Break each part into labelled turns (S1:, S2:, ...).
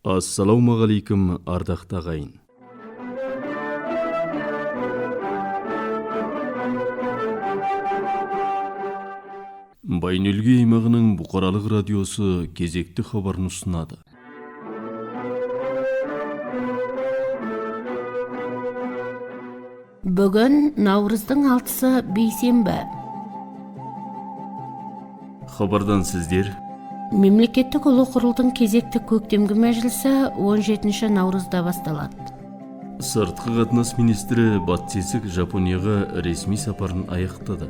S1: Ассалаумағалейкум, ардақты ағайын. Байнөлге аймағының бұқаралық радиосы кезекті хабарын ұсынады.
S2: Бүгін Наурыздың 6-сы бейсенбі.
S1: Хабардан сіздер:
S2: Мемлекеттік ұлы құрылдың кезекті көктемгі мәжілісі 17 наурызда басталады.
S1: Сыртқы қатынас министрі Батсесік Жапонияға ресми сапарын аяқтады.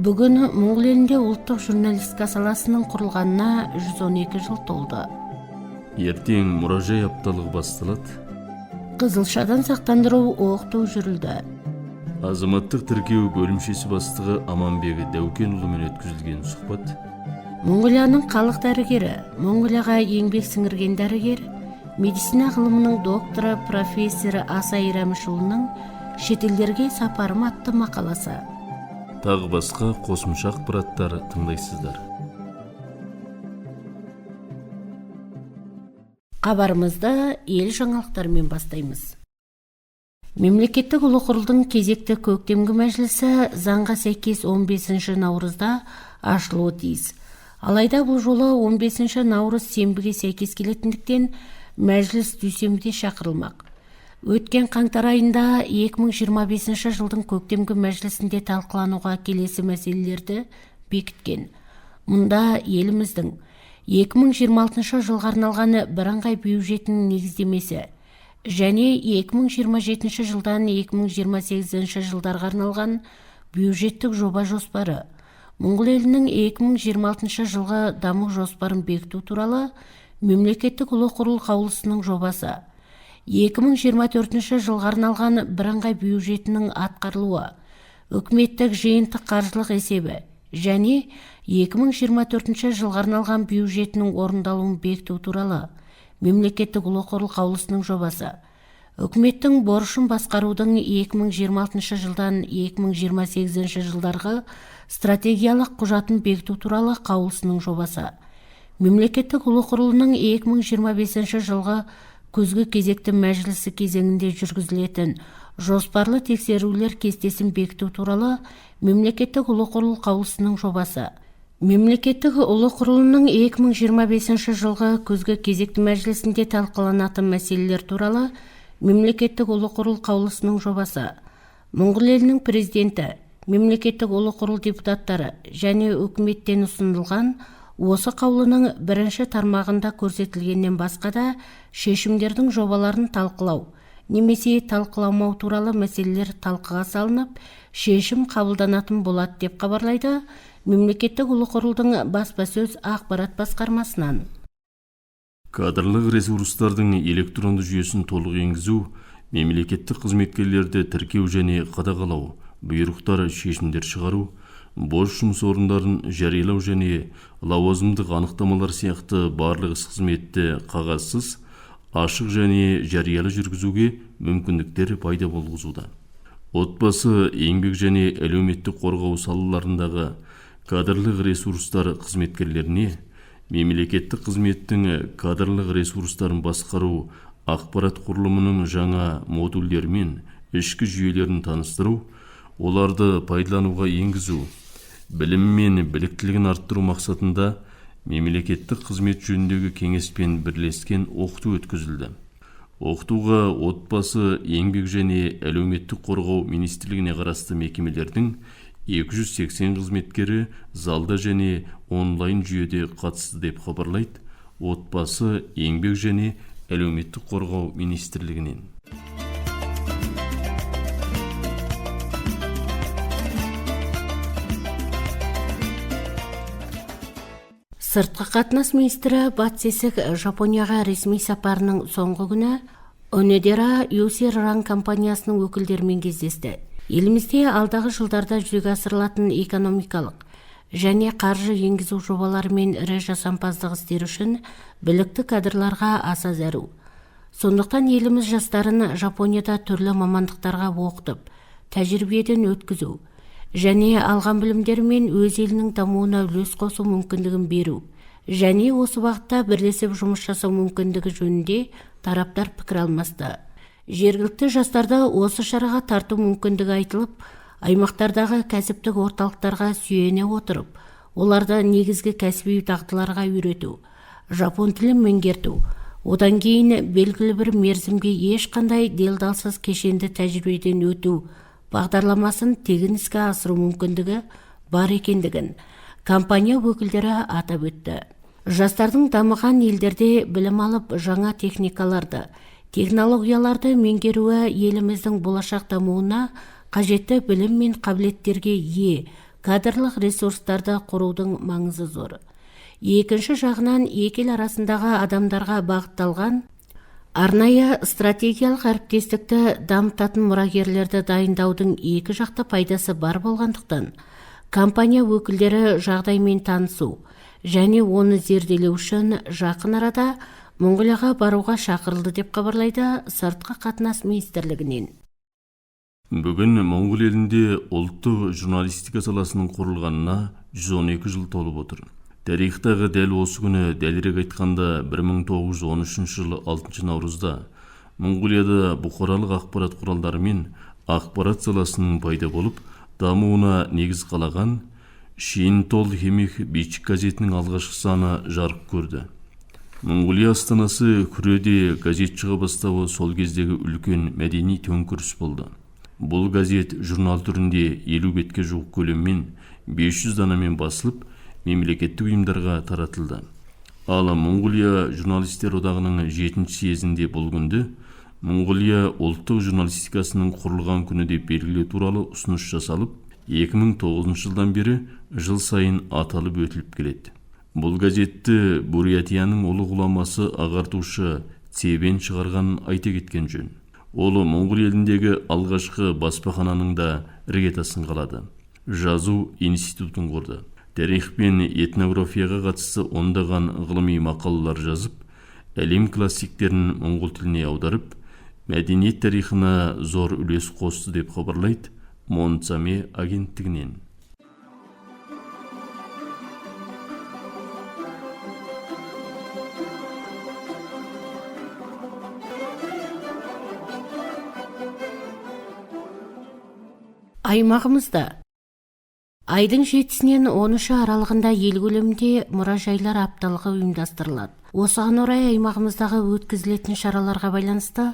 S2: Бүгін Моңғол елінде ұлттық журналистика саласының құрылғанына 112 жыл толды.
S1: Ертең мұражай апталығы басталады.
S2: Қызылшадан сақтандыру оқыту жүрілді.
S1: Азаматтық тіркеу бөлімшесі бастығы Аманбегі Дәукенұлымен өткізілген сұхбат.
S2: Монғолияның халық дәрігері, Монғолияға еңбек сіңірген дәрігер, медицина ғылымының докторы профессоры Асай Рәмішұлының шетелдерге сапарым атты мақаласы.
S1: Тағы басқа қосымша ақпараттар тыңдайсыздар.
S2: Хабарымызды ел жаңалықтарымен бастаймыз. Мемлекеттік ұлы құрылдың кезекті көктемгі мәжілісі заңға сәйкес 15 наурызда ашылуы тиіс. Алайда бұл жолы 15 наурыз сенбіге сәйкес келетіндіктен мәжіліс дүйсенбіде шақырылмақ. Өткен қаңтар айында 2025 жылдың көктемгі мәжілісінде талқылануға келесі мәселелерді бекіткен. Мұнда еліміздің 2026 жылға арналған бірыңғай бюджетінің негіздемесі және 2027 жылдан 2028 жылдарға арналған бюджеттік жоба жоспары, Моңғол елінің 2026 жылғы даму жоспарын бекіту туралы мемлекеттік ұлы құрыл қаулысының жобасы, 2024 жылға арналған бірыңғай бюджетінің атқарылуы, үкіметтік жиынтық қаржылық есебі және 2024 жылға арналған бюджетінің орындалуын бекіту туралы мемлекеттік ұлы құрыл қаулысының жобасы, үкіметтің борышын басқарудың 2026 жылдан 2028 жылдарға стратегиялық құжатын бекіту туралы қаулысының жобасы, мемлекеттік ұлы құрылының 2025 жылғы күзгі кезекті мәжілісі кезеңінде жүргізілетін жоспарлы тексерулер кестесін бекіту туралы мемлекеттік ұлы құрыл қаулысының жобасы, мемлекеттік ұлы құрылының 2025 жылғы күзгі кезекті мәжілісінде талқыланатын мәселелер туралы мемлекеттік ұлы құрыл қаулысының жобасы, Моңғол елінің президенті, мемлекеттік ұлы құрыл депутаттары және үкіметтен ұсынылған осы қаулының бірінші тармағында көрсетілгеннен басқа да шешімдердің жобаларын талқылау немесе талқыламау туралы мәселелер талқыға салынып, шешім қабылданатын болады деп хабарлайды мемлекеттік ұлы құрылдың баспасөз ақпарат басқармасынан.
S1: Кадрлық ресурстардың электронды жүйесін толық енгізу, мемлекеттік қызметкерлерді тіркеу және қадағалау, бұйрықтар, шешімдер шығару, бос жұмыс орындарын жариялау және лауазымдық анықтамалар сияқты барлық қызметті қағазсыз, ашық және жариялы жүргізуге мүмкіндіктер пайда болғызуда. Отбасы, еңбек және әлеуметтік қорғау салаларындағы кадрлық ресурстар қызметкерлеріне мемлекеттік қызметтің кадрлық ресурстарын басқару ақпарат құрылымының жаңа модульдері мен ішкі жүйелерін таныстыру, оларды пайдалануға енгізу, білім мен біліктілігін арттыру мақсатында мемлекеттік қызмет жөніндегі кеңеспен бірлескен оқыту өткізілді. Оқытуға отбасы, еңбек және әлеуметтік қорғау министрлігіне қарасты мекемелердің 280 қызметкері залда және онлайн жүйеде қатысты деп хабарлайды отбасы, еңбек және әлеуметтік қорғау министрлігінен.
S2: Сыртқы қатынас министрі Батсесік Жапонияға ресми сапарының соңғы күні Онедера Юсер Ран компаниясының өкілдерімен кездесті. Елімізде алдағы жылдарда жүзеге асырылатын экономикалық және қаржы енгізу жобалары мен ірі жасампаздық істер үшін білікті кадрларға аса зәру. Сондықтан еліміз жастарын Жапонияда түрлі мамандықтарға оқытып, тәжірибеден өткізу және алған білімдерімен өз елінің дамуына үлес қосу мүмкіндігін беру және осы бағытта бірлесіп жұмыс жасау мүмкіндігі жөнінде тараптар пікір алмасты. Жергілікті жастарды осы шараға тарту мүмкіндігі айтылып, аймақтардағы кәсіптік орталықтарға сүйене отырып, оларды негізгі кәсіби дағдыларға үйрету, жапон тілін меңгерту, одан кейін белгілі бір мерзімге ешқандай делдалсыз кешенді тәжірибеден өту бағдарламасын тегін іске асыру мүмкіндігі бар екендігін компания өкілдері атап өтті. Жастардың дамыған елдерде білім алып, жаңа техникаларды, технологияларды меңгеруі еліміздің болашақ дамуына қажетті білім мен қабілеттерге ие кадрлық ресурстарды құрудың маңызы зор. Екінші жағынан екі ел арасындағы адамдарға бағытталған арнайы стратегиялық әріптестікті дамытатын мұрагерлерді дайындаудың екі жақты пайдасы бар болғандықтан, компания өкілдері жағдаймен танысу және оны зерделеу үшін жақын арада Монғолияға баруға шақырылды деп хабарлайды Сыртқы қатынас министрлігінен.
S1: Бүгін Моңғол елінде ұлттық журналистика саласының құрылғанына 112 жыл толып отыр. Тарихтағы дәл осы күні, дәлірек айтқанда 1913 жылы 6 наурызда Моңғолияда бұқаралық ақпарат құралдары мен ақпарат саласының пайда болып, дамуына негіз қалаған Шинтол Хемих Бичик газетінің алғашқы саны жарық көрді. Моңғолия астанасы Күреде газет шыға бастауы сол кездегі үлкен мәдени төңкеріс болды. Бұл газет журнал түрінде 50 бетке жуық көлеммен 500 данамен басылып, мемлекеттік ұйымдарға таратылды. Ал Моңғолия журналистер одағының 7-ші съезінде бұл күнді Моңғолия ұлттық журналистикасының құрылған күні деп белгілеу туралы ұсыныс жасалып, 2009 жылдан бері жыл сайын аталып өтіліп келеді. Бұл газетті Бурятияның ұлы ғұламасы ағартушы Цебен шығарғанын айта кеткен жөн. Ол Моңғол еліндегі алғашқы баспахананың да іргетасын қалады. Жазу институтын құрды. Тарих пен этнографияға қатысты ондаған ғылыми мақалалар жазып, әлем классиктерін моңғол тіліне аударып, мәдениет тарихына зор үлес қосты деп хабарлайды Монцаме агенттігінен.
S2: Аймағымызда айдың 7-сінен 13-і аралығында ел көлемінде мұражайлар апталығы ұйымдастырылады. Осыған орай аймағымыздағы өткізілетін шараларға байланысты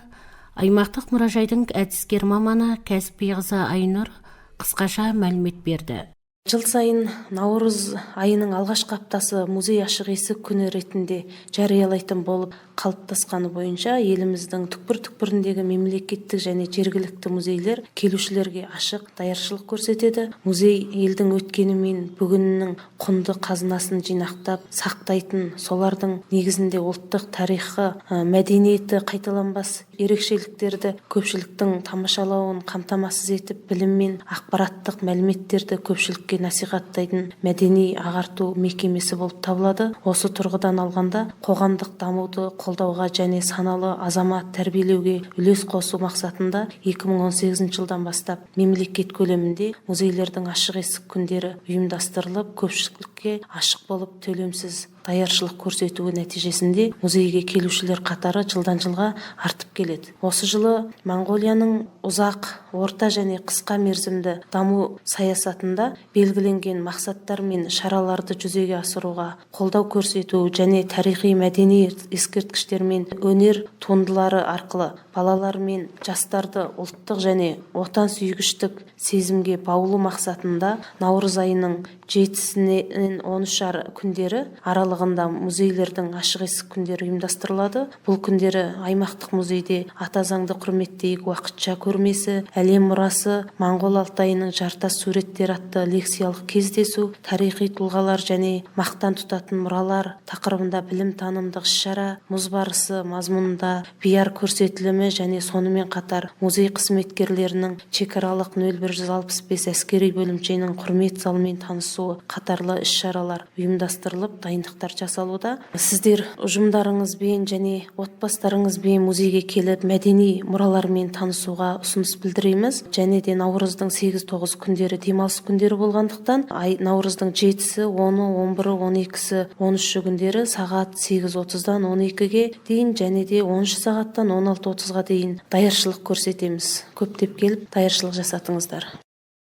S2: аймақтық мұражайдың әдіскер маманы кәсіпкер қызы Айнұр қысқаша мәлімет берді.
S3: Жыл сайын наурыз айының алғашқы аптасы музей ашық есік күні ретінде жариялайтын болып қалыптасқаны бойынша еліміздің түкпір-түкпіріндегі мемлекеттік және жергілікті музейлер келушілерге ашық даяршылық көрсетеді. Музей елдің өткені мен бүгінінің құнды қазынасын жинақтап сақтайтын, солардың негізінде ұлттық тарихы, мәдениеті қайталанбас ерекшеліктерді көпшіліктің тамашалауын қамтамасыз етіп, білім мен ақпараттық мәліметтерді көпшілікке насихаттайтын мәдени ағарту мекемесі болып табылады. Осы тұрғыдан алғанда қоғамдық дамуды қолдауға және саналы азамат тәрбиелеуге үлес қосу мақсатында 2018 жылдан бастап мемлекет көлемінде музейлердің ашық есік күндері ұйымдастырылып, көпшілікке ашық болып төлемсіз даяршылық көрсетуі нәтижесінде музейге келушілер қатары жылдан жылға артып келеді. Осы жылы Моңғолияның ұзақ, орта және қысқа мерзімді даму саясатында белгіленген мақсаттар мен шараларды жүзеге асыруға қолдау көрсету және тарихи мәдени ескерткіштер мен өнер туындылары арқылы балалар мен жастарды ұлттық және отансүйгіштік сезімге баулу мақсатында наурыз айының 7-сінен 13 күндері аралығында музейлердің ашық есік күндері ұйымдастырылады. Бұл күндері аймақтық музейде ата заңды құрметтейік уақытша көрмесі, әлем мұрасы, Моңғол Алтайының жартас суреттер атты лекциялық кездесу, тарихи тұлғалар және мақтан тұтатын мұралар тақырыбында білім танымдық іс-шара, мұз барысы мазмұнында VR көрсетілімі және сонымен қатар музей қызметкерлерінің шекаралық 0165 әскери бөлімшенің құрмет залымен танысуы қатарлы іс иш-чаралар уюмдастырылып, дайындыктар жасалууда. Сиздер ужумдарыңызбен және отбасыларыңызбен музейге келип, мәдени муралар менен таанышууга усунус билдиребиз. Және де Навруздун 8-9 күндөрү демалыс күндөрү болгондуктан, Навруздун 7-си, 10-у, 11-и, 12-си, 13-ші күндері сағат 8:30-дан 12-ге дейін және де 13 сағаттан 16:30-га дейін даярчылык көрсетеміз. Көптеп келіп даярчылык жасатыңыздар.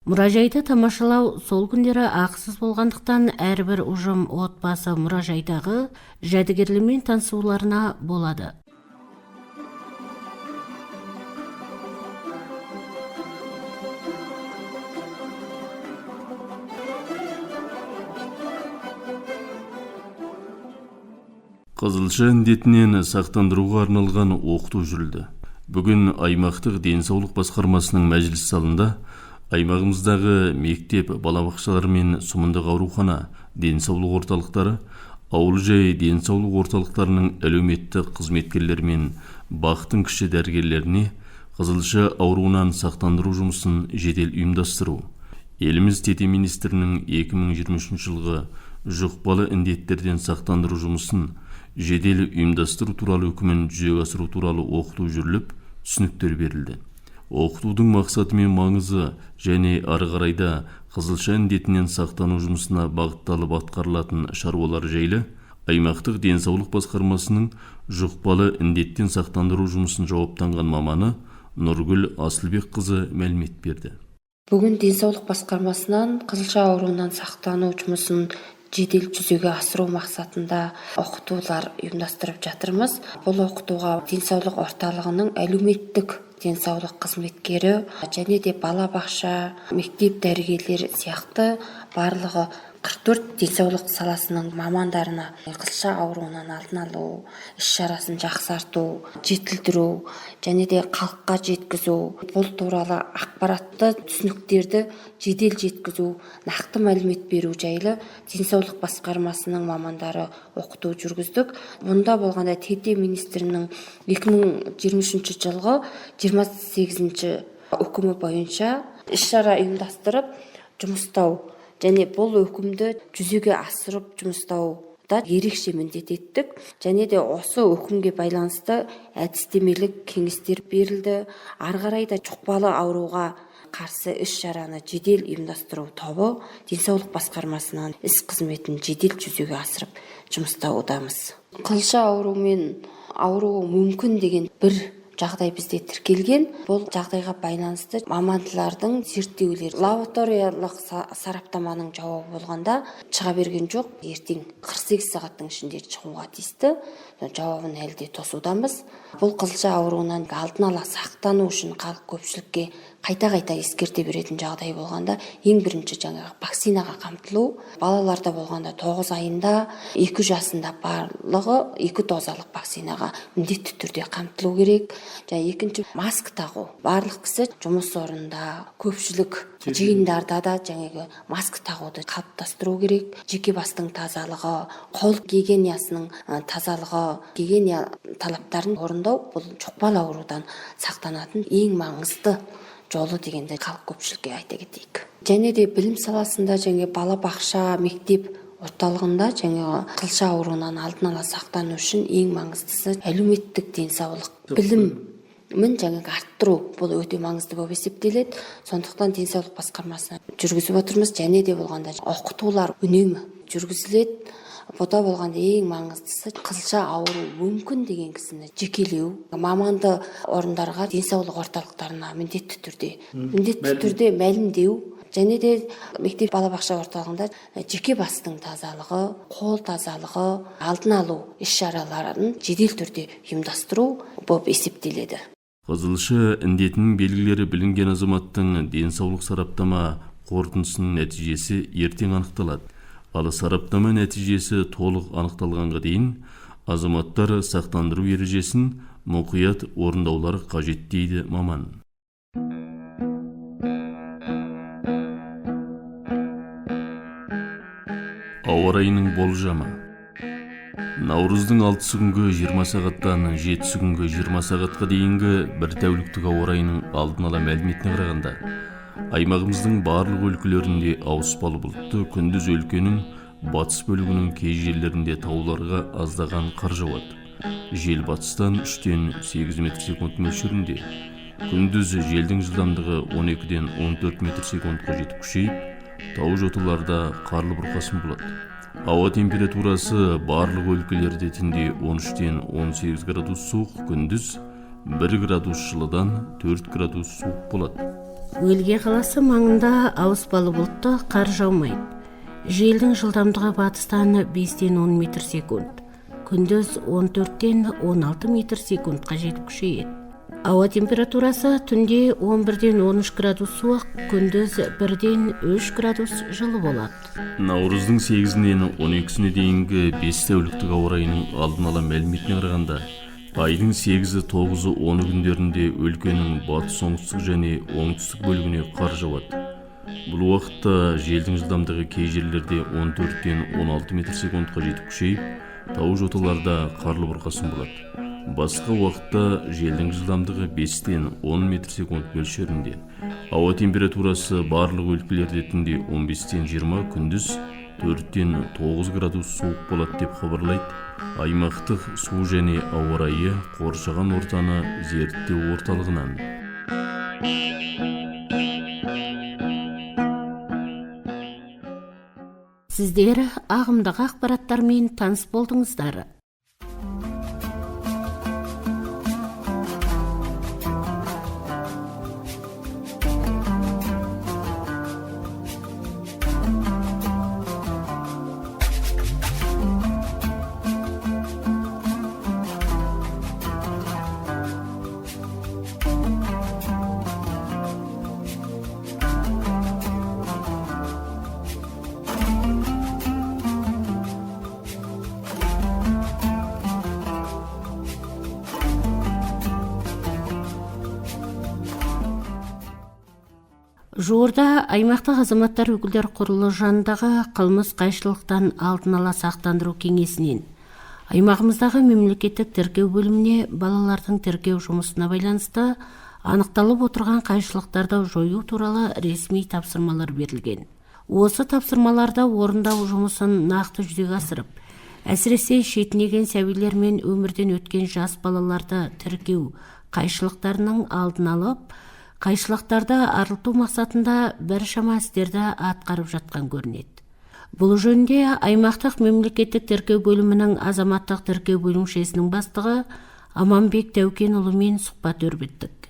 S2: Мұражайды тамашалау сол күндері ақысыз болғандықтан әрбір ұжым отбасы мұражайдағы жәдігерлермен танысуларына болады.
S1: Қызылша індетінен сақтандыруға арналған оқыту жүрілді. Бүгін аймақтық денсаулық басқармасының мәжіліс залында аймағымыздағы мектеп, балабақшалар мен сұмындық аурухана, денсаулық орталықтары, ауыл жай денсаулық орталықтарының әлеуметтік қызметкерлері мен бақтың кіші дәрігерлеріне қызылша ауруынан сақтандыру жұмысын жедел ұйымдастыру. Еліміз тете министрінің 2023 жылғы жұқпалы індеттерден сақтандыру жұмысын жедел ұйымдастыру туралы үкімін жүзеге асыру туралы оқыту жүріліп, түсініктер берілді. Оқытудың мақсаты мен маңызы және ары қарайда қызылша індетінен сақтану жұмысына бағытталып атқарылатын шаруалар жайлы аймақтық денсаулық басқармасының жұқпалы індеттен сақтандыру жұмысын жауаптанған маманы Нұргүл Асылбекқызы мәлімет берді.
S4: Бүгін денсаулық басқармасынан қызылша ауруынан сақтану жұмысын жедел жүзеге асыру мақсатында оқытулар ұйымдастырып жатырмыз. Бұл оқытуға денсаулық орталығының әлеуметтік денсаулық қызметкері және де балабақша, мектеп дәрігерлері сияқты барлығы 44 денсаулық саласының мамандарына қызылша ауруынан алдын алу, іс-шарасын жақсарту, жетілдіру және де халыққа жеткізу, бұл туралы ақпаратты түсініктерді жедел жеткізу, нақты мәлімет беру жайлы денсаулық басқармасының мамандары оқыту жүргіздік. Бұнда болғанда тете министрінің 2023 жылғы 28-ші үкімі бойынша іс-шара ұйымдастырып жұмыстау және бұл өкімді жүзеге асырып жұмыстауда ерекше міндет еттік. Және де осы өкімге байланысты әдістемелік кеңестер берілді. Ары қарай да жұқпалы ауруға қарсы іс-шараны жедел ұйымдастыру тобы денсаулық басқармасынан іс қызметін жедел жүзеге асырып жұмыстаудамыз. Қызылша аурумен ауруы мүмкін деген бір жағдай бізде тіркелген. Бұл жағдайға байланысты мамандардың зерттеулері лабораториялық сараптаманың жауабы болғанда шыға берген жоқ. Ертең 48 сағаттың ішінде шығуға тиісті. Жауабын әлі де тосудамыз. Бұл қызылша ауруынан алдын ала сақтану үшін халық көпшілікке қайта-қайта ескерте беретін жағдай болғанда ең бірінші жаңағы вакцинаға қамтылу. Балаларда болғанда 9 айында 2 жасында барлығы 2 дозалық вакцинаға міндетті түрде қамтылу керек. Және екінші маска тағу. Барлық кісі жұмыс орнында, көпшілік жиындарда да жаңағы маска тағуды қалыптастыру керек. Жеке бастың тазалығы, қол гигиенасының тазалығы, гигиена талаптарын орындау бұл жұқпалы аурудан сақтанатын ең маңызды жолы дегенде халық көпшілікке айта кетейік. Және де білім саласында және балабақша, мектеп орталығында жаңағы қызылша ауруынан алдын ала сақтану үшін ең маңыздысы әлеуметтік денсаулық білімін жаңағы арттыру. Бұл өте маңызды болып есептеледі. Сондықтан денсаулық басқармасына жүргізіп отырмыз. Және де болғанда оқытулар үнемі жүргізіледі. Бұда болғанда ең маңыздысы қызылша ауру мүмкін деген кісіні жекелеу, маманды орындарға, денсаулық орталықтарына міндетті түрде мәлімдеу. Және де мектеп балабақша орталығында жеке бастың тазалығы, қол тазалығы, алдын алу іс-шараларын жедел түрде ұйымдастыру болып есептеледі.
S1: Қызылша індетінің белгілері білінген азаматтың денсаулық сараптама қорытындысының нәтижесі ертең анықталады. Ал сараптама нәтижесі толық анықталғанға дейін азаматтар сақтандыру ережесін мұқият орындаулары қажет дейді маман. Ауа райының болжамы. Наурыздың 6 күнгі 20 сағаттан 7 күнгі 20 сағатқа дейінгі бір тәуліктік ауа райының алдын ала мәліметіне қарағанда, аймағымыздың барлық өлкелерінде ауыспалы бұлтты, күндіз өлкенің Батыс бөлігінің кей жерлерінде тауларға аздаған қар жауады. Жел батыстан 3-8 метр секунд мөлшерінде. Күндіз желдің жылдамдығы 12-ден 14 метр секундқа жетіп күшейіп, тау жоталарда қарлы бұрқасын болады. Ауа температурасы барлық өлкелерде түнде 13-ден 18 градус суық, күндіз 1 градус жылыдан 4 градус суық болады.
S2: Өлге қаласы маңында ауыспалы бұлтты, қар жаумайды. Желдің жылдамдығы батыстан 5-ден 10 метр секунд, күндіз 14-ден 16 метр секундқа жетіп күшейеді. Ауа температурасы түнде 11-ден 13 градус суық, күндіз 1-ден 3 градус жылы болады.
S1: Наурыздың 8-нен 12-сіне дейінгі 5 тәуліктік ауа райының алдын ала мәліметіне қарағанда, айдың 8-9 10 күндерінде өлкенің батыс, оңтүстік және оңтүстік бөлігіне қар жауады. Бұл уақытта желдің жылдамдығы кей жерлерде 14-ден 16 метр секундқа жетіп күшейіп, тау жоталарда қарлы бұрқасын болады. Басқа уақытта желдің жылдамдығы 5-ден 10 метр секунд мөлшерінде. Ауа температурасы барлық өлкелерде түнде 15-ден 20, күндіз 4-ден 9 градус суық болады деп хабарлайды аймақтық су және ауа райы қоршаған ортаны зерттеу орталығынан.
S2: Сіздер ағымдағы ақпараттармен таныс болдыңыздар. Жуырда аймақтық азаматтар өкілдер құрылы жанындағы қылмыс қайшылықтан алдын ала сақтандыру кеңесінен аймағымыздағы мемлекеттік тіркеу бөліміне балалардың тіркеу жұмысына байланысты анықталып отырған қайшылықтарды жою туралы ресми тапсырмалар берілген. Осы тапсырмаларды орындау жұмысын нақты жүзеге асырып, әсіресе шетінеген сәбилер мен өмірден өткен жас балаларды тіркеу қайшылықтарының алдын алып, қайшылықтарды арылту мақсатында біршама істерді атқарып жатқан көрінеді. Бұл жөнінде аймақтық мемлекеттік тіркеу бөлімінің азаматтық тіркеу бөлімшесінің бастығы Аманбек Тәукенұлымен сұхбат өрбіттік.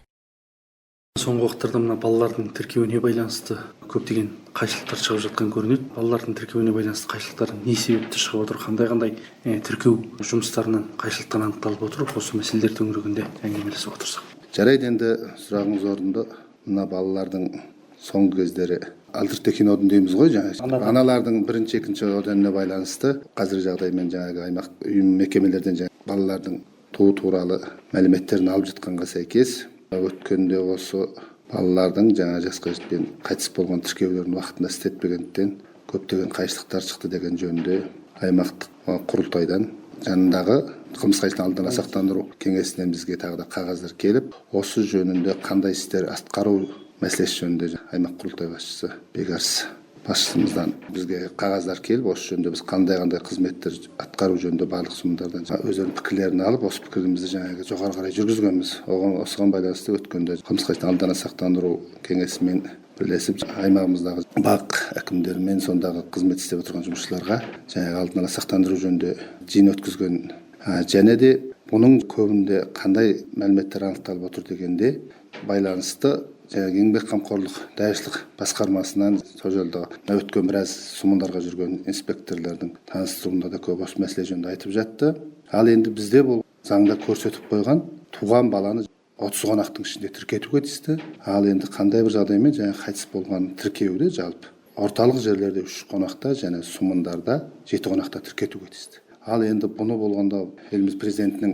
S5: Соңғы уақыттарда мына балалардың тіркеуіне байланысты көптеген қайшылықтар шығып жатқан көрінеді. Балалардың тіркеуіне байланысты қайшылықтар не себепті шығып отыр, қандай тіркеу жұмыстарынан қайшылықтар анықталып отыр, осы мәселелер төңірегінде әңгімелесіп отырсақ.
S6: Жарайды, енді сұрағыңыз орынды. Мына балалардың соңғы кездері алтернативті кинодың дейміз ғой, аналардың бірінші, екінші орденіне байланысты қазіргі жағдаймен аймақ ұйым мекемелерден балалардың туу туралы мәліметтерін алып жатқанға сәйкес, өткенде осы балалардың жасқа жетпеген қайтыс болған тіркеулерін уақытында істетпегендіктен көптеген қайшылықтар шықты деген жөнінде аймақтық құрылтайдан жанындағы қылмыс қайшылықтан алдын ала сақтандыру кеңесінен бізге тағы да қағаздар келіп, осы жөнінде қандай істер атқару мәселесі жөнінде аймақ құрылтай басшысы Бекарыс басшымыздан бізге қағаздар келіп, осы жөнінде біз қандай қызметтер атқару жөнінде барлық ұсынымдардан өздерінің пікірлерін алып, осы пікірімізді жоғары қарай жүргізгенбіз. Осыған байланысты өткенде қылмыс қайшылықтан алдын ала сақтандыру кеңесімен бірлесіп аймағымыздағы бақ әкімдерімен сондағы қызмет істеп отырған жұмысшыларға алдын ала сақтандыру жөнінде жиын өткізген. Және де бұның көбінде қандай мәліметтер анықталып отыр дегенде байланысты еңбек қамқорлық даяшылық басқармасынан сол жолда өткен біраз сумындарға жүрген инспекторлардың таныстыруында да көп осы мәселе жөнінде айтып жатты. Ал енді бізде бұл заңда көрсетіп қойған туған баланы 30 қонақтың ішінде тіркетуге тиісті. Ал енді қандай бір жағдаймен қайтыс болған тіркеуде жалпы орталық жерлерде 3 қонақта және сумындарда 7 қонақта тіркетуге тиісті. Ал енді бұны болғанда еліміз президентінің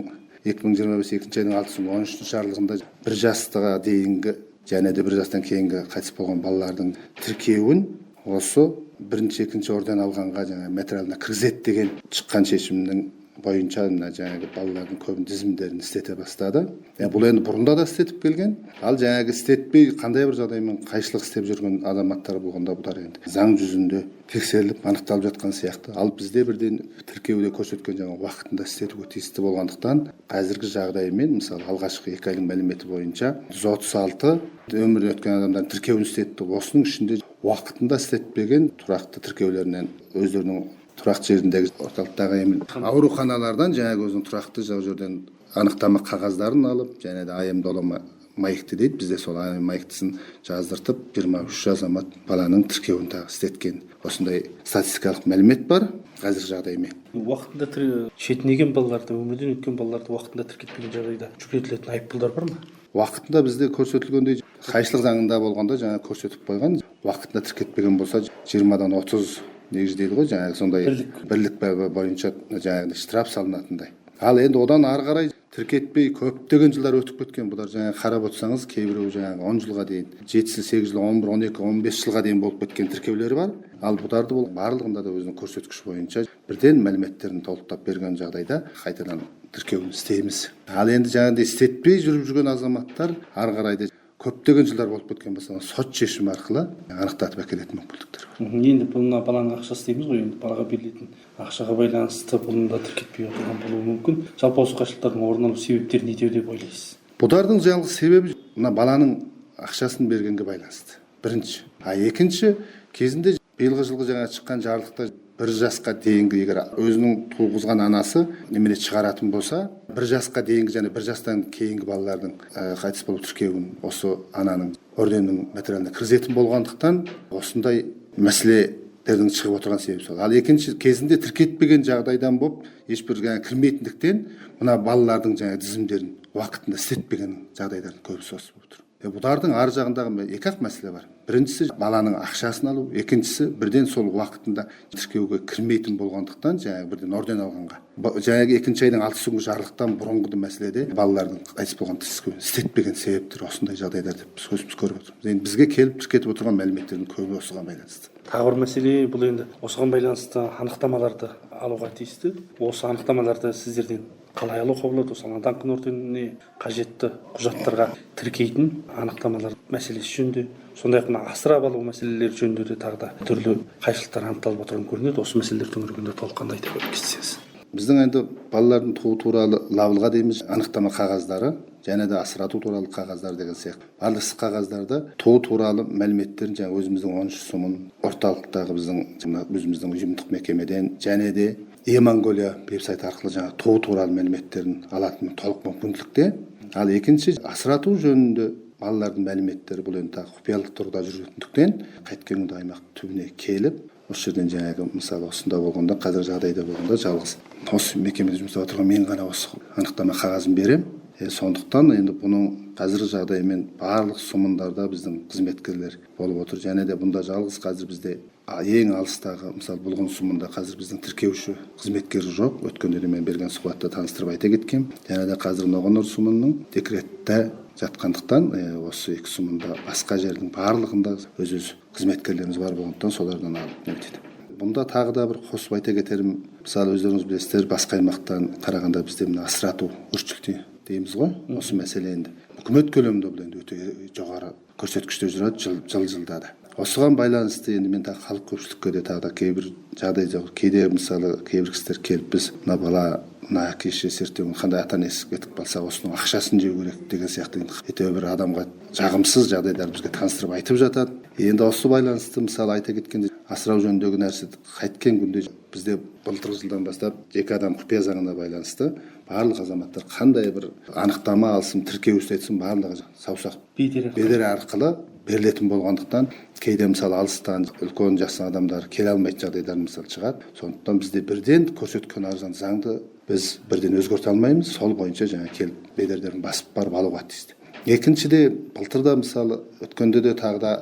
S6: 2025 жылдың 6-13 жарлығында 1 жастағы дейінгі және де 1 жастан кейінгі қайтыс болған балалардың тіркеуін осы бірінші, екінші орден алғанға материалына кіргізеді деген шыққан шешімнің боюнча мына жаңағы балалардың көбін тізімдерін істете бастады. Бұл енді бұрында да істетіп келген. Ал жаңағы істетпей қандай бір жағдаймен қайшылық істеп жүрген азаматтар болғанда бұлар енді заң жүзінде тексеріліп анықталып жатқан сияқты. Ал бізде бірден тіркеуде көрсеткен жаңа уақытында істетуге тиісті болғандықтан қазіргі жағдаймен мысалы алғашқы 2 айдың мәліметі бойынша 136 өмірден өткен адамдардың тіркеуін істетті. Осының ішінде уақытында істетпеген тұрақты тіркеулерінен өздерінің тұрақты жеріндегі орталықтағы ауруханалардан жаңағы өзінің тұрақты жерден анықтама қағаздарын алып, және де АМ-долама маекті дейді, бізде сол АМ маектісін жаздыртып 23 азамат баланың тіркеуін тағы істеткен. Осындай статистикалық мәлімет бар қазір жағдаймен.
S5: Уақытында шетінеген балаларды, өмірден өткен балаларды уақытында тіркетпеген жағдайда жүктелетін айыппұлдар бар ма?
S6: Уақытында бізде көрсетілгендей қайшылық заңында болғанда жаңа көрсетіп қойған, уақытында тіркетпеген болса 20-дан 30 негіз дейді ғой, жаңағы сондай бірлік бойынша жаңағы штраф салынатындай. Ал енді одан ары қарай тіркетпей көптеген жылдар өтіп кеткен. Бұлар жаңағы қарап отырсаңыз, кейбіреу жаңағы 10 жылға дейін, 7 жыл, 8 жыл, 11, 12, 15 жылға дейін болып кеткен тіркеулері бар. Ал бұларды бұл барлығында да өзінің көрсеткіш бойынша бірден мәліметтерін толықтап берген жағдайда қайтадан тіркеуін істейміз. Ал енді жаңағыдай істетпей жүріп жүрген азаматтар ары қарай көптеген жылдар болып кеткен болса, сот шешімі арқылы анықтатып әкелетін мүмкіндіктер бар.
S5: Енді бұнда баланың ақшасы дейміз ғой, енді балаға берілетін ақшаға байланысты бұны да тіркетпей отырған болуы мүмкін. Жалпы осы қайшылықтардың орын алу себептері неде деп ойлайсыз?
S6: Бұлардың жалғыз себебі мына баланың ақшасын бергенге байланысты. Бірінші. Екінші, кезінде биылғы жылғы жаңа шыққан жарлықта 1 жасқа дейінгі егер өзінің туғызған анасы немере шығаратын болса, 1 жасқа дейінгі және 1 жастан кейінгі балалардың қайтыс болу тіркеуін осы ананың орденнің материалына кіргізетін болғандықтан осындай мәселелердің шығып отырған себебі сол. Ал екінші, кезінде тіркетпеген жағдайдан болып ешбір кірмейтіндіктен мына балалардың жаңа тізімдерін уақытында істетпеген жағдайлардың көбісі осы болып тұр. Бұлардың ар жағындағы 2 мәселе бар. Біріншісі баланың ақшасын алу, екіншісі бірден сол уақытында тіркеуге кірмейтін болғандықтан жаңағы бірден орден алғанға. Жаңағы 2 айдың 6 күнгі жарлықтан бұрынғы мәселеде балалардың қайтыс болған тіркеуін істетпеген себептер осындай жағдайлар деп біз көзіміз көріп отырмыз. Енді бізге келіп тіркетіп отырған мәліметтердің көбі осыған байланысты.
S5: Тағы бір мәселе, бұл енді осыған байланысты анықтамаларды алуға тиісті. Осы анықтамаларды сіздерден қалай алуға болады? Осы даңқын орденіне қажетті құжаттарға тіркейтін анықтамалар мәселесі жөнінде, сондай-ақ мына асырап алу мәселелері жөнінде де тағы да түрлі қайшылықтар анықталып отырған көрінеді. Осы мәселелер төңірегінде толыққанды айтып өтсеңіз.
S6: Біздің енді балалардың туу туралы лавлға дейміз анықтама қағаздары және де асырату туралы қағаздар деген сияқты. Барлық қағаздарда туу туралы мәліметтерін жаңа өзіміздің 13 сомын орталықтағы өзіміздің ұйымдық мекемеден және де Е-Монголия веб-сайты арқылы жаңа туу туралы мәліметтерін алатын толық мүмкіндікте. Ал екінші, асырату жөнінде балалардың мәліметтері бұл енді құпиялық тұрғыда жүретіндіктен қайткенде аймақ түбіне келіп осы жерден жаңағы мысалы осында болғанда қазір жағдайда болғанда жалғыз осы мекемеде жұмыс істеп отырған мен ғана осы анықтама қағазын берем. Сондықтан енді бұның қазіргі жағдайымен барлық сомындарда біздің қызметкерлер болып отыр. Және де бұнда жалғыз қазір бізде ең алыстағы мысалы Бұлғын сумында қазір біздің тіркеуші қызметкері жоқ. Өткенде де мен берген сұхбатта таныстырып айта кеткем. Және де қазір Ноғанор сумының декретте жатқандықтан осы 2 сумында басқа жердің барлығында өз қызметкерлеріміз бар болғандықтан солардан алып өтеді. Бұнда тағы да бір қосып айта кетерім, мысалы өздеріңіз білесіздер, басқа аймақтан қарағанда бізде мына асырату өршілті дейміз ғой. Осы мәселе енді үкімет көлемінде бұл енді өте жоғары көрсеткіште жүреді жылда да. Осыған байланысты енді мен тағы халық көпшілікке де тағы да кейбір жағдай жоқ. Кейде мысалы кейбір кісілер келіп біз мына бала мына әке-шешесі ертең қандай ата-анасы кетіп қалса осының ақшасын жеу керек деген сияқты әйтеуір бір адамға жағымсыз жағдайлар бізге таныстырып айтып жатады. Енді осы байланысты мысалы айта кеткенде асырау жөніндегі нәрсе қайткен күнде бізде былтырғы жылдан бастап жеке адам құпия заңына байланысты барлық азаматтар қандай бір анықтама алсын, тіркеу істетсін, барлығы саусақ бедері арқылы берілетін болғандықтан кейде мысалы алыстан үлкен жас адамдар келе алмайтын жағдайлар мысалы шығады. Сондықтан бізде бірден көрсеткен арзан заңды біз бірден өзгерте алмаймыз. Сол бойынша жаңа келіп бедердерін басып барып алуға тиісті. Екіншіде былтырда мысалы өткенде де тағы да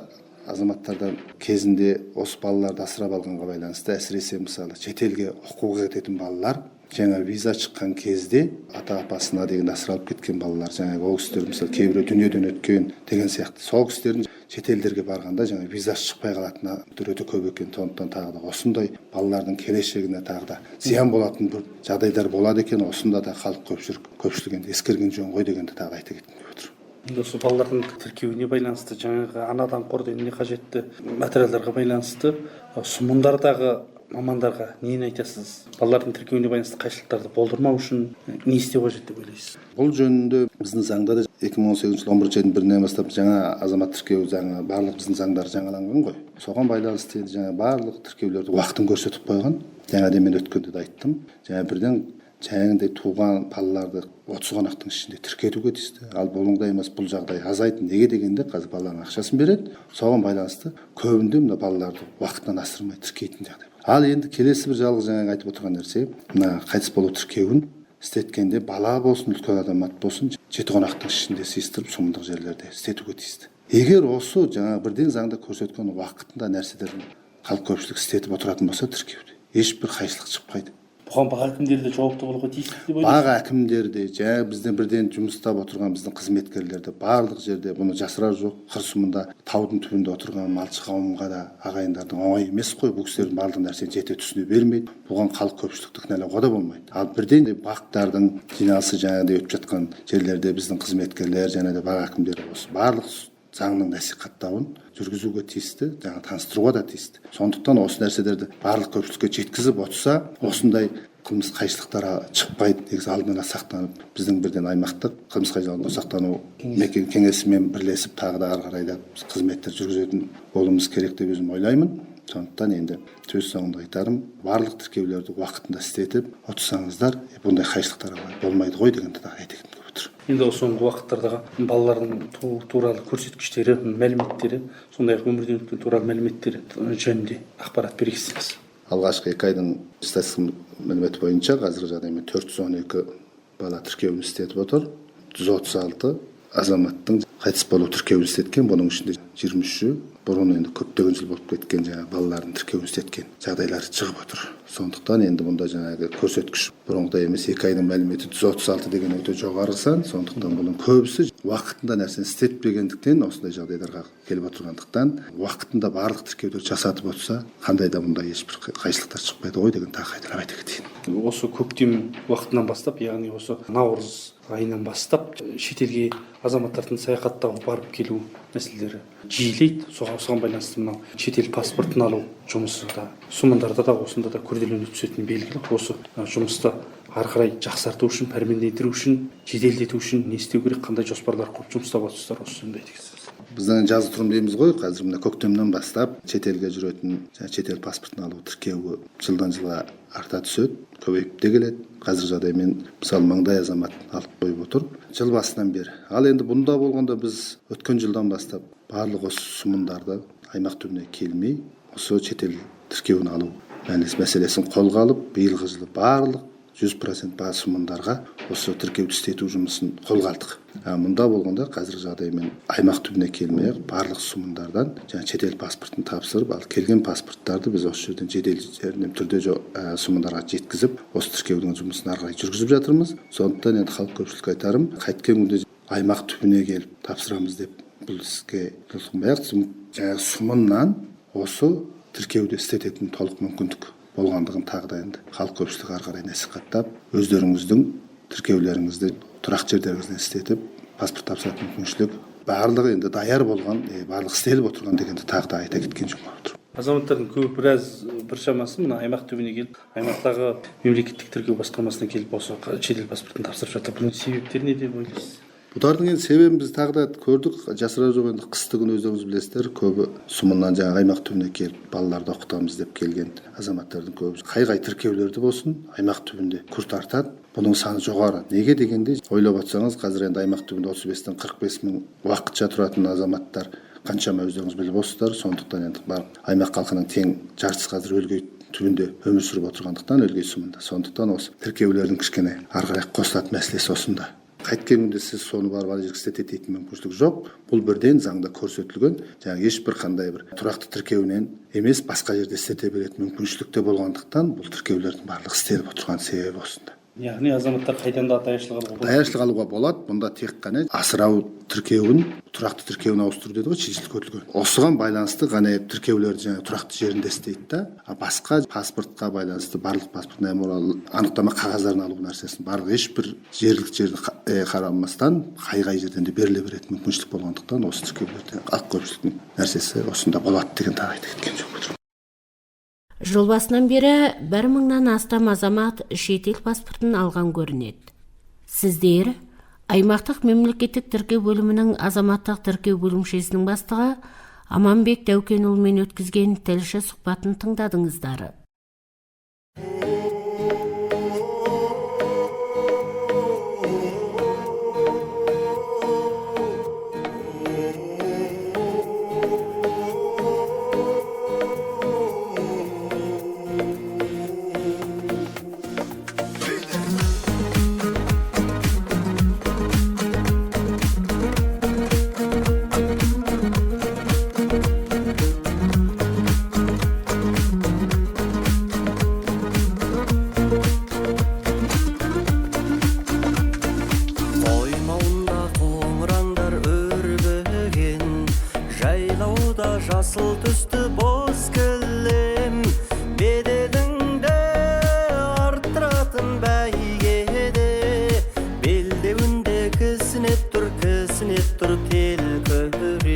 S6: азаматтардан кезінде осы балаларды асырап алғанға байланысты әсіресе мысалы шетелге оқуға кететін балалар жаңа виза шыққан кезде ата-апасына деген асыралып кеткен балалар жаңағы ол кісілер мысалы кейбіреу дүниеден өткен деген сияқты сол кісілердің шет елдерге барганда жаңа визасы шықпай қалатыны өте көп екен. Сондықтан тағы да осындай балалардың келешегіне тағы да зиян болатын бір жағдайлар болады екен. Осында да халық көпшілік енді ескерген жөн ғой дегенді тағы айта кеткім келіп отыр.
S5: Енді осы балалардың тіркеуіне байланысты жаңағы анадан қорденіне қажетті материалдарға байланысты сұмындардағы мамандарға нені айтасыз? Балалардың тіркеуіне байланысты қайшылықтарды болдырмау үшін не істеу қажет деп ойлайсыз?
S6: Бұл жөнінде біздің заңда да 2018 жыл 11 айдың 1-інен бастап жаңа азамат тіркеу заңы барлық біздің заңдар жаңаланған ғой. Соған байланысты жаңа барлық тіркеулерді уақытын көрсетіп қойған. Жаңа мен өткенде де айттым. Жаңа бірден жаңағындай туған балаларды 30 қонақтың ішінде тіркетуге тиісті. Ал бұлыңдай емес, бұл жағдай азайды. Неге дегенде қазір балалардың ақшасын береді. Соған байланысты көбінде мына балаларды уақытынан асырмай тіркейтін жағдай. Ал енді келесі бір жалғыз жаңағы айтып отырған нәрсе, мына қайтыс болу тіркеуін істеткенде бала болсын, үлкен адамат болсын, 7 қонақтың ішінде сыйыстырып сұмдық жерлерде істетуге тиісті. Егер осы жаңа бірден заңда көрсеткен уақытында нәрселерін халық көпшілік істетіп отыратын болса, тіркеуде ешбір қайшылық шықпайды.
S5: Бұған бақ әкімдері де жауапты болуға тиісті деп ойлайсыз?
S6: Бақ әкімдері де, жаңа бізден бірден жұмыстап отырған біздің қызметкерлер де барлық жерде бұны жасырар жоқ. Қыр-сұмында таудың түбінде отырған малшы қауымға да ағайындардың оңай емес қой. Бұл кісілердің барлық нәрсені жете түсіне бермейді. Бұған халық көпшілікті кінәлауға да болмайды. Ал бірден бақтардың жиналысы жаңағыдай өтіп жатқан жерлерде біздің қызметкерлер және де бақ әкімдері осы барлық заңның насихаттауын жүргізуге тиісті, жаңа таныстыруға да тиісті. Сондықтан осы нәрселерді барлық көпшілікке жеткізіп отырса, осындай қылмыс қайшылықтары шықпайды. Негізі алдын ала сақтанып, біздің бірден аймақтық қылмыс қайшылықтардан сақтану кеңесімен бірлесіп тағы да ары қарай да қызметтер жүргізетін болуымыз керек деп өзім ойлаймын. Сондықтан енді сөз соңында айтарым, барлық тіркеулерді уақытында істетіп отырсаңыздар, бұндай қайшылықтар болмайды ғой дегенді тағы айта кеткім келіп отыр.
S5: Енді осы соңғы уақыттардағы балалардың туралы көрсеткіштері, мәліметтері, сондай-ақ өмірден өткен туралы мәліметтері жөнінде ақпарат бересіз.
S6: Алғашқы 2 айдың статистикалық мәліметі бойынша қазіргі жағдаймен 412 бала тіркеуін істетіп отыр. 136 азаматтың қайтыс болу тіркеуін істеткен, бұның ішінде 23-і бұрын енді көптеген жыл болып кеткен жаңағы балалардың тіркеуін істеткен жағдайлары шығып отыр. Сондықтан енді бұнда жаңағы көрсеткіш бұрынғыдай емес, 2 айдың мәліметі 136 деген өте жоғары сан. Сондықтан бұның көбісі уақытында нәрсені істетпегендіктен осындай жағдайларға келіп отырғандықтан уақытында барлық тіркеуді жасатып отырса, қандай да мұнда ешбір қайшылықтар шықпайды ғой деген тағы қайталап айта кетейін.
S5: Осы көктем уақытынан бастап, яғни осы наурыз айынан бастап шетелге азаматтардың саяхаттауға барып келу мәселелері жиілейді. Соған байланысты мынау шетел паспортын алу жұмысы да сұмындарда да осында да күрделене түсетіні белгілі. Осы жұмысты ары қарай жақсарту үшін, пәрмендендіру үшін, жеделдету үшін не істеу керек, қандай жоспарлар құрып жұмыстап отырсыздар, осы жөнінде айтыңыз.
S6: Біздің жазы тұрым дейміз ғой, қазір мына көктемнен бастап шетелге жүретін шетел паспортын алу тіркеуі жылдан жылға арта түседі, көбейіп те келеді. Қазір жағдаймен мысалы мыңдай азамат алып қойып отыр жыл басынан бері. Ал енді бұнда болғанда біз өткен жылдан бастап барлық осы сұмындарды аймақ түбіне келмей, осы шетел тіркеуін алу мәселесін қолға алып, биылғы жылы барлық 100% база сұмындарға осы тіркеуді істету жұмысын қолға алдық. Мұнда болғанда қазіргі жағдаймен аймақ түбіне келмей барлық сұмындардан шетел паспортын тапсырып, ал келген паспорттарды біз осы жерден жедел түрде сұмындарға жеткізіп, осы тіркеудің жұмысын ары қарай жүргізіп жатырмыз. Сондықтан енді халық көпшілікке айтарым, қайткен күнде аймақ түбіне келіп тапсырамыз деп бұл іске жаңағы сұмыннан осы тіркеуді істететін толық мүмкіндік болғандығын тағы да енді халық көпшілігі ары қарай насихаттап, өздеріңіздің тіркеулеріңізді тұрақ жерлеріңізден істетіп, паспорт тапсыратын мүмкіншілік барлығы енді даяр болған, барлық істеліп отырған дегенді тағы да айта кеткен жөн болып тұр.
S5: Азаматтардың көбі бір шамасы мына аймақ түбіне келіп, аймақтағы мемлекеттік тіркеу басқармасына келіп осы шетел паспортын тапсырып жатыр. Бұның себептері не деп ойлайсыз?
S6: Бұлардың енді себебін біз тағы да көрдік, жасыра жоқ. Енді қысты күн өздеріңіз білесіздер, көбі сұмыннан жаңағы аймақ түбіне келіп балаларды оқытамыз деп келген азаматтардың көбі қай тіркеулерді болсын аймақ түбінде күр тартады. Бұның саны жоғары. Неге дегенде ойлап отырсаңыз, қазір енді аймақ түбінде 35-тен 45 мың уақытша тұратын азаматтар қаншама өздеріңіз біліп отырсыздар. Сондықтан енді бар аймақ халқының тең жартысы қазір өлгей түбінде өмір сүріп отырғандықтан өлгей сұмында. Сондықтан осы тіркеулердің кішкене ары қарай қосылатын мәселесі осында. Қайткен күнде сіз соны барып ала жерге істететін мүмкіншілік жоқ. Бұл бірден заңда көрсетілген, жаңағы ешбір қандай бір тұрақты тіркеуінен емес, басқа жерде істете беретін мүмкіншілік те болғандықтан бұл тіркеулердің барлығы істеліп отырған себебі осында.
S5: Яғни азаматтар қайдан да даяшылық алуға болады.
S6: Даяшылық алуға болады. Бұнда тек қана асырау тіркеуін тұрақты тіркеуін ауыстыру деді ғой, шешіліп өтілген. Осыған байланысты ғана тіркеулерді жаңа тұрақты жерінде істейді да. Басқа паспортқа байланысты барлық паспортный анықтама қағаздарын алу нәрсесін барлық ешбір жергілікті жерді қарамастан қай жерден де беріле беретін мүмкіншілік болғандықтан осы тіркеулерде ақ көпшіліктің нәрсесі осында болады деген тағы айта кеткен жөн.
S2: Жыл басынан бері 1000-нан астам азамат шетел паспортын алған көрінеді. Сіздер аймақтық мемлекеттік тіркеу бөлімінің азаматтық тіркеу бөлімшесінің бастығы Аманбек Дәукенұлымен өткізген тілші сұхбатын тыңдадыңыздар.
S7: Жасыл түсті боз кілем беделіңді арттыратын бәйгеде белдеуінде кісінеп тұр телкөрең.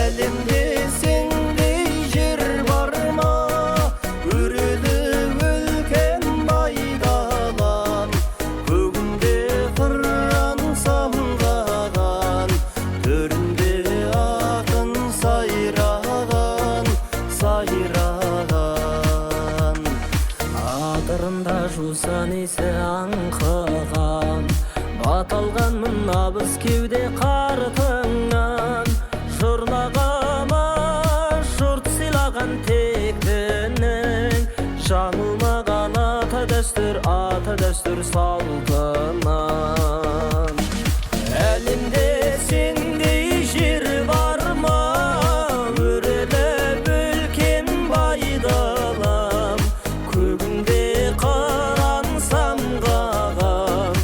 S7: Әлемде сендей жер бар ма, өрелі өлкен байдалам, көгінде қыран самғаған, төрінде ақын сайраған. Адырында жусан есі аңқыған, баталғанмын абыз кеуде қартыңнан. Жырлағама жұрт сыйлаған тектінің, жаңылмаған ата дәстүр салтынан. Әлемде сендей жер бар ма, өрелі өлкен байдалам, көгінде қыран самғаған,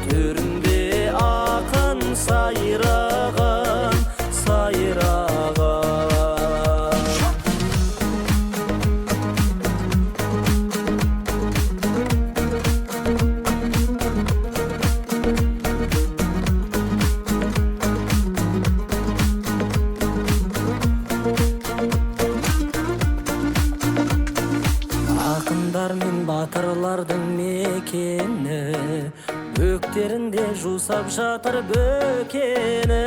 S7: төрінде ақын сайраған. Ақындар мен батырлардың мекені, бөктерінде жусап жатыр бөкені.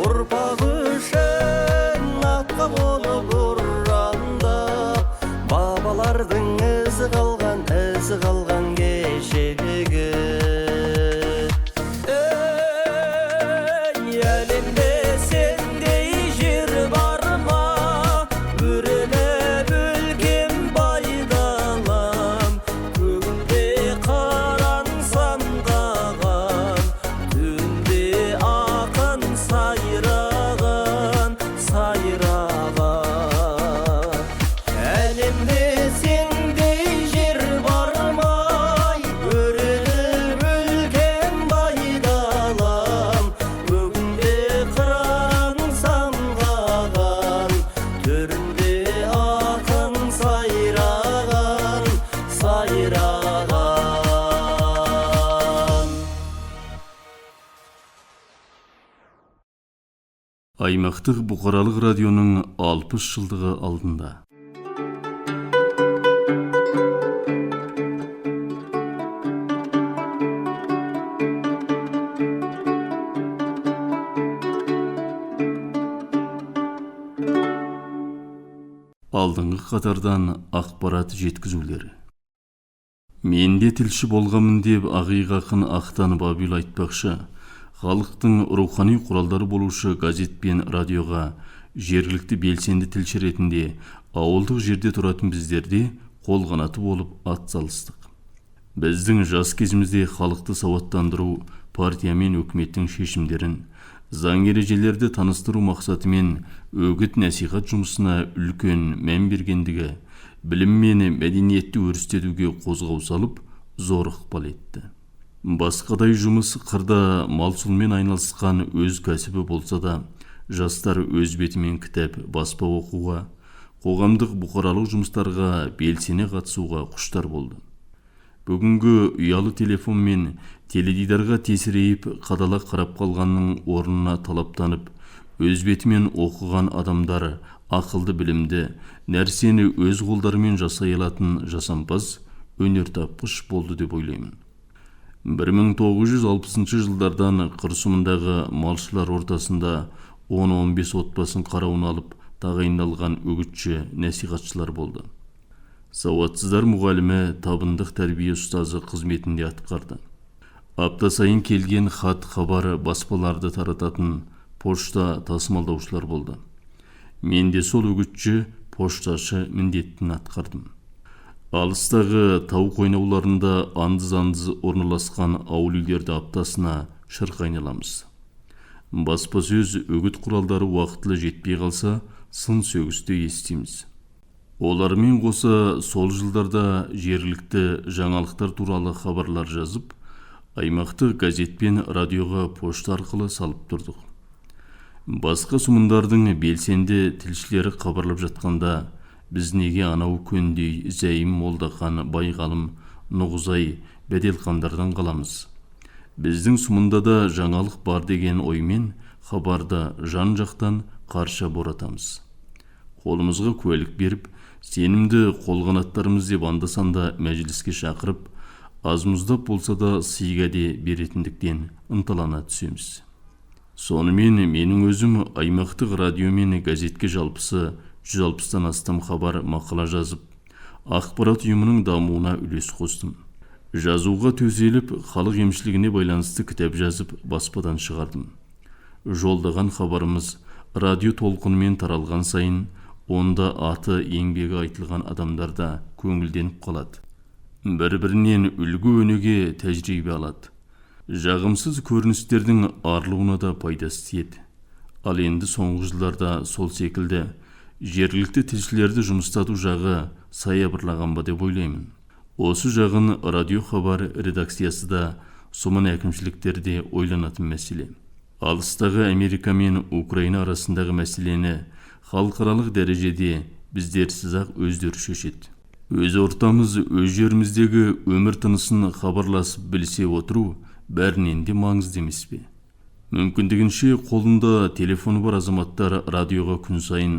S7: Ұрпақ үшін атқа болып ұрандап, бабалардың ізі қалған кешегі. Әлемде сендей жер бар ма, өрелі өлкен байдалам, көгінде қыран самғаған, төрінде ақын сайраған. Әлемде сендей жер бар ма, өрелі өлкен байдалам, көгінде қыран самғаған, төрінде ақын сайраған.
S1: Аймақтық бұқаралық радионың 60 жылдығы алдында. Алдыңғы қатардан ақпарат жеткізулері. Менде тілші болғамын деп ақиқақын ақтанып абил айтпақшы, халықтың рухани құралдары болушы газет пен радиоға жергілікті белсенді тілші ретінде ауылдық жерде тұратын біздерде қол қанаты болып атсалыстық. Біздің жас кезімізде халықты сауаттандыру, партия мен өкіметтің шешімдерін, заң ережелерді таныстыру мақсатымен өгіт насихат жұмысына үлкен мән бергендігі, білім мен мәдениетті өрістетуге қозғау салып, зор ықпал етті. Басқадай жұмыс қырда малшылықпен айналысқан өз кәсібі болса да, жастар өз бетімен кітап, баспа оқуға, қоғамдық бұқаралық жұмыстарға белсене қатысуға құштар болды. Бүгінгі ұялы телефон мен теледидарға тесірейіп, қадала қарап қалғанның орнына талаптанып, өз бетімен оқыған адамдар ақылды білімді, нәрсені өз қолдарымен жасай алатын жасампаз, өнертапқыш болды деп ойлаймын. 1960 жылдардан қырсымындағы малшылар ортасында 10-15 отбасын қарауына алып тағайындалған үгітші, насихатшылар болды. Сауатсыздар мұғалімі, табындық тәрбие ұстазы қызметінде атқарды. Апта сайын келген хат, хабар, баспаларды тарататын пошта тасымалдаушылар болды. Мен де сол үгітші, пошташы міндетін атқардым. Алыстағы тау қойнауларында андыз-андыз орналасқан ауыл үйлерді аптасына шырқ айналамыз. Баспасөз, үгіт құралдары уақытылы жетпей қалса, сын сөгісті естиміз. Олармен қоса сол жылдарда жергілікті жаңалықтар туралы хабарлар жазып, аймақтық газет пен радиоға пошта арқылы салып тұрдық. Басқа сұмындардың белсенді тілшілері хабарлап жатқанда, біз неге анау көндей Зәйім Молдахан, Байғалым, Нұғызай, Бәделхандардан қаламыз? Біздің сұмында да жаңалық бар деген оймен хабарда жан-жақтан қарша боратамыз. Қолымызға куәлік беріп, сенімді қолғанаттарымыз деп анда-санда мәжіліске шақырып, аз-мұздап болса да сыйға де беретіндіктен ынталана түсеміз. Сонымен менің өзім аймақтық радио мен газетке жалпысы 160-тан астам хабар, мақала жазып, ақпарат ұйымының дамуына үлес қостым. Жазуға төселіп, халық емшілігіне байланысты кітап жазып, баспадан шығардым. Жолдаған хабарымыз радио толқынымен таралған сайын, онда аты, еңбегі айтылған адамдар да көңілденіп қалады. Бір-бірінен үлгі өнеге тәжірибе алады. Жағымсыз көріністердің арылуына да пайдасы тиеді. Ал енді соңғы жылдарда сол секілді жергілікті тілшілерді жұмыстату жағы саябырлаған ба деп ойлаймын. Осы жағын радио хабар редакциясы да, сомын әкімшіліктерде ойланатын мәселе. Алыстағы Америка мен Украина арасындағы мәселені халықаралық дәрежеде біздерсіз-ақ өздері шешеді. Өз ортамыз, өз жеріміздегі өмір тынысын хабарласып білсе отыру бәрінен де маңызды емес пе? Мүмкіндігінше қолында телефоны бар азаматтар радиоға күн сайын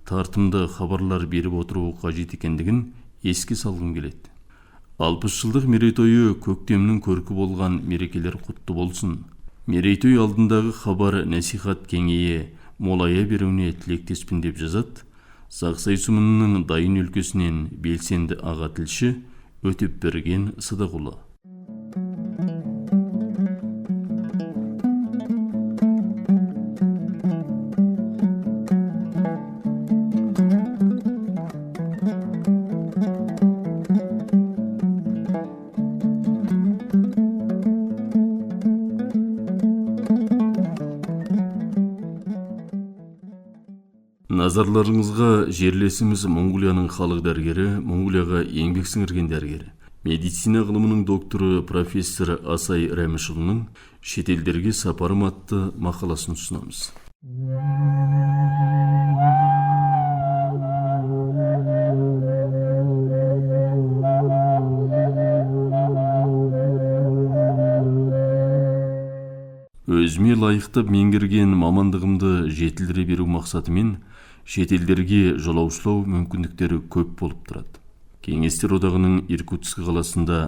S1: тартымды хабарлар беріп отыруы қажет екендігін еске салғым келеді. 60 жылдық мерейтойы көктемнің көркі болған мерекелер құтты болсын. Мерейтой алдындағы хабар насихат кеңейе, молая беруіне тілектеспін деп жазады Сақсай сұмынының Дайын өлкесінен белсенді аға тілші Өтепберген Сыдықұлы. Назарларыңызға жерлесіміз Монғолияның халық дәрігері, Монғолияға еңбек сіңірген дәрігері, медицина ғылымының докторы профессор Асай Рәмішұлының шетелдерге сапарым атты мақаласын ұсынамыз. Өзіме лайықтап меңгерген мамандығымды жетілдіре беру мақсатымен шетелдерге жолаушылау мүмкіндіктері көп болып тұрады. Кеңестер одағының Иркутск қаласында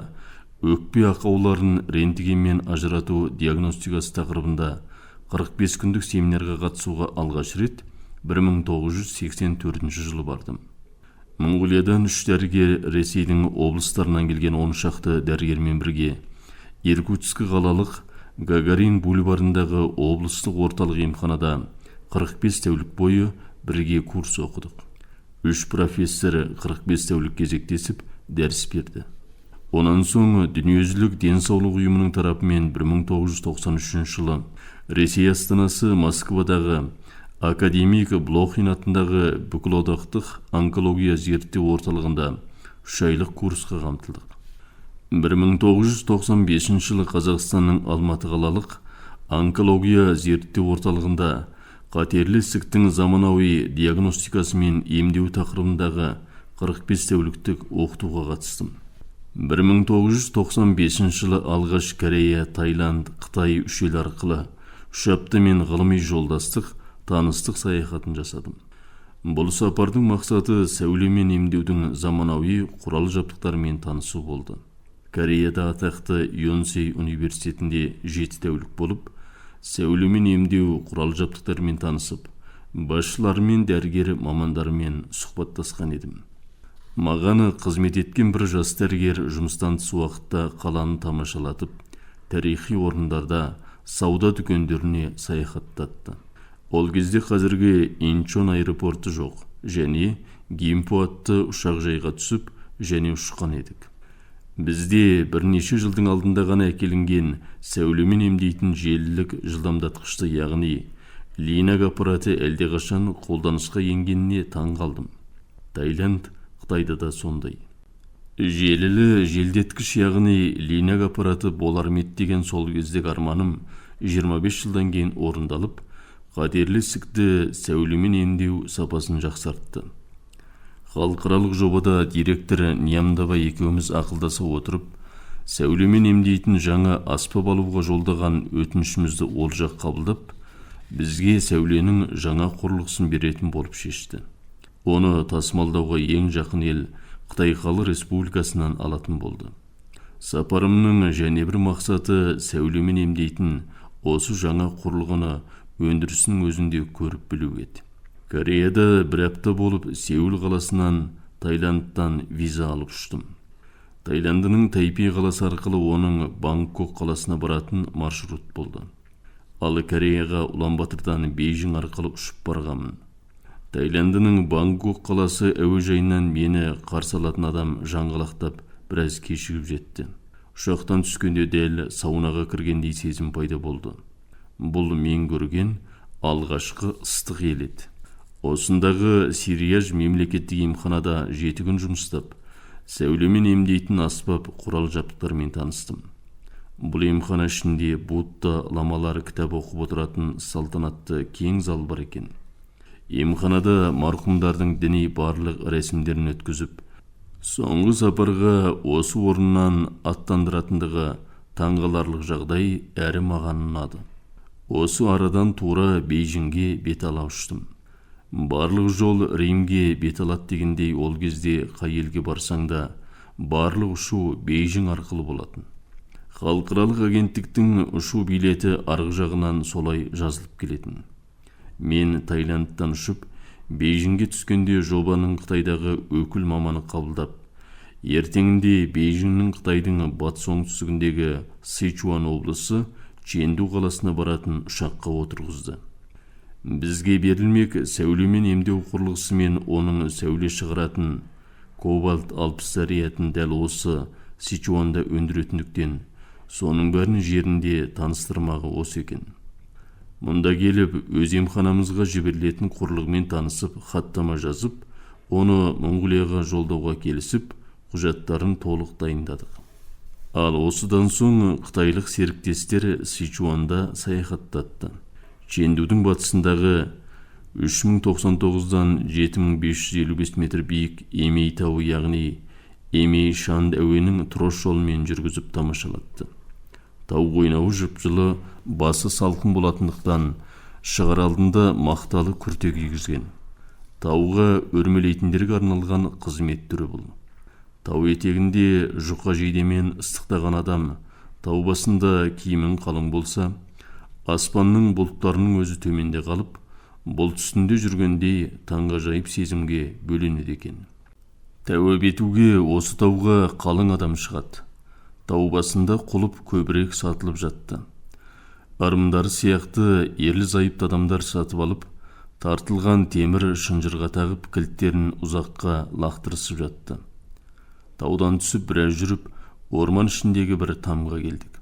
S1: өкпе ақауларын рентгенмен ажырату диагностикасы тақырыбында 45 күндік семинарға қатысуға алғаш рет 1984 жылы бардым. Монғолиядан 3 дәрігер, Ресейдің облыстарынан келген 10 шақты дәрігермен бірге Иркутск қалалық Гагарин бульварындағы облыстық орталық емханада 45 тәулік бойы бірге курс оқыдық. 3 профессор 45 тәулік кезектесіп дәріс берді. Онан соң дүниежүзілік денсаулық ұйымының тарапымен 1993 жылы Ресей астанасы Москвадағы Академик Блохин атындағы бүкілодақтық онкология зерттеу орталығында 3 айлық курсқа қамтылдық. 1995 жылы Қазақстанның Алматы қалалық онкология зерттеу орталығында қатерлі ісіктің заманауи диагностикасы мен емдеу тақырыбындағы 45 тәуліктік оқытуға қатыстым. 1995 жылы алғаш Корея, Таиланд, Қытай 3 ел арқылы 3 аптамен ғылыми жолдастық, таныстық саяхатын жасадым. Бұл сапардың мақсаты сәулемен емдеудің заманауи құрал жабдықтарымен танысу болды. Кореяда атақты Йонсей университетінде 7 тәулік болып, сәулемен емдеу құрал жабдықтарымен танысып, басшыларымен, дәрігер мамандарымен сұхбаттасқан едім. Маған қызмет еткен бір жас дәрігер жұмыстан тыс уақытта қаланы тамашалатып, тарихи орындарда, сауда дүкендеріне саяхаттатты. Ол кезде қазіргі Инчон аэропорты жоқ, және Гимпо атты ұшақ жайға түсіп, және ұшқан едік. Бізде бірнеше жылдың алдында ғана әкелінген сәулемен емдейтін желілік жылдамдатқышты, яғни линаг аппараты әлдеқашан қолданысқа енгеніне таң қалдым. Таиланд, Қытайда да сондай. Желілі желдеткіш, яғни линаг аппараты болар ма еді деген сол кездегі арманым 25 жылдан кейін орындалып, қатерлі ісікті сәулемен емдеу сапасын жақсартты. Халықаралық жобада директоры Ниямдаба екеуміз ақылдаса отырып, сәулемен емдейтін жаңа аспап алуға жолдаған өтінішімізді ол жақ қабылдап, бізге сәуленің жаңа құрылғысын беретін болып шешті. Оны тасымалдауға ең жақын ел Қытай Халық Республикасынан алатын болды. Сапарымның және бір мақсаты сәулемен емдейтін осы жаңа құрылғыны өндірісінің өзінде көріп білу еді. Кореяда бір апта болып, Сеул қаласынан Таиландтан виза алып ұштым. Таиландының Тайпей қаласы арқылы оның Бангкок қаласына баратын маршрут болды. Ал Кореяға Улан-Батырдан Бейжің арқылы ұшып барғанмын. Таиландының Бангкок қаласы әуежайынан мені қарсы алатын адам жаңғалақтап біраз кешігіп жетті. Ұшақтан түскенде дәл саунаға кіргендей сезім пайда болды. Бұл мен көрген алғашқы ыстық ел еді. Осындағы Сирияж мемлекеттік емханада 7 күн жұмыстап, сәулемен емдейтін аспап құрал жабдықтармен таныстым. Бұл емхана ішінде Будда ламалары кітап оқып отыратын салтанатты кең зал бар екен. Емханада марқұмдардың діни барлық рәсімдерін өткізіп, соңғы сапарға осы орыннан аттандыратындығы таңғаларлық жағдай әрі маған ұнады. Осы арадан тура Бейжіңге бет ала ұштым. Барлық жол Римге бет алады дегендей, ол кезде қай елге барсаң да барлық ұшу Бейжің арқылы болатын. Халықаралық агенттіктің ұшу билеті арғы жағынан солай жазылып келетін. Мен Таиландтан ұшып, Бейжіңге түскенде жобаның Қытайдағы өкіл маманы қабылдап, ертеңінде Бейжіңнің Қытайдың батыс оңтүстігіндегі Сычуан облысы Ченду қаласына баратын ұшаққа отырғызды. Бізге берілмек сәулемен емдеу құрылғысы мен оның сәуле шығаратын кобальт 60 зарядын дәл осы Сычуанда өндіретіндіктен, соның бәрін жерінде таныстырмағы осы екен. Мұнда келіп, өз емханамызға жіберілетін құрылғымен танысып, хаттама жазып, оны Монғолияға жолдауға келісіп, құжаттарын толық дайындадық. Ал осыдан соң қытайлық серіктестер Сычуанда саяхаттатты. Чендудің батысындағы 3099-дан 7555 метр биік Эмей тауы, яғни Эмей Шанд әуенің трос жолымен жүргізіп тамашалатты. Тау қойнауы жып-жылы, басы салқын болатындықтан шығар алдында мақталы күрте кигізген. Тауға өрмелейтіндерге арналған қызмет түрі бұл. Тау етегінде жұқа жейдемен ыстықтаған адам тау басында киімің қалың болса, аспанның бұлттарының өзі төменде қалып, бұлт үстінде жүргендей таңғажайып сезімге бөленеді екен. Тәуіп етуге осы тауға қалың адам шығады. Тау басында құлып көбірек сатылып жатты. Арымдары сияқты ерлі зайыпты адамдар сатып алып, тартылған темір шынжырға тағып, кілттерін ұзаққа лақтырысып жатты. Таудан түсіп біраз жүріп, орман ішіндегі бір тамға келдік.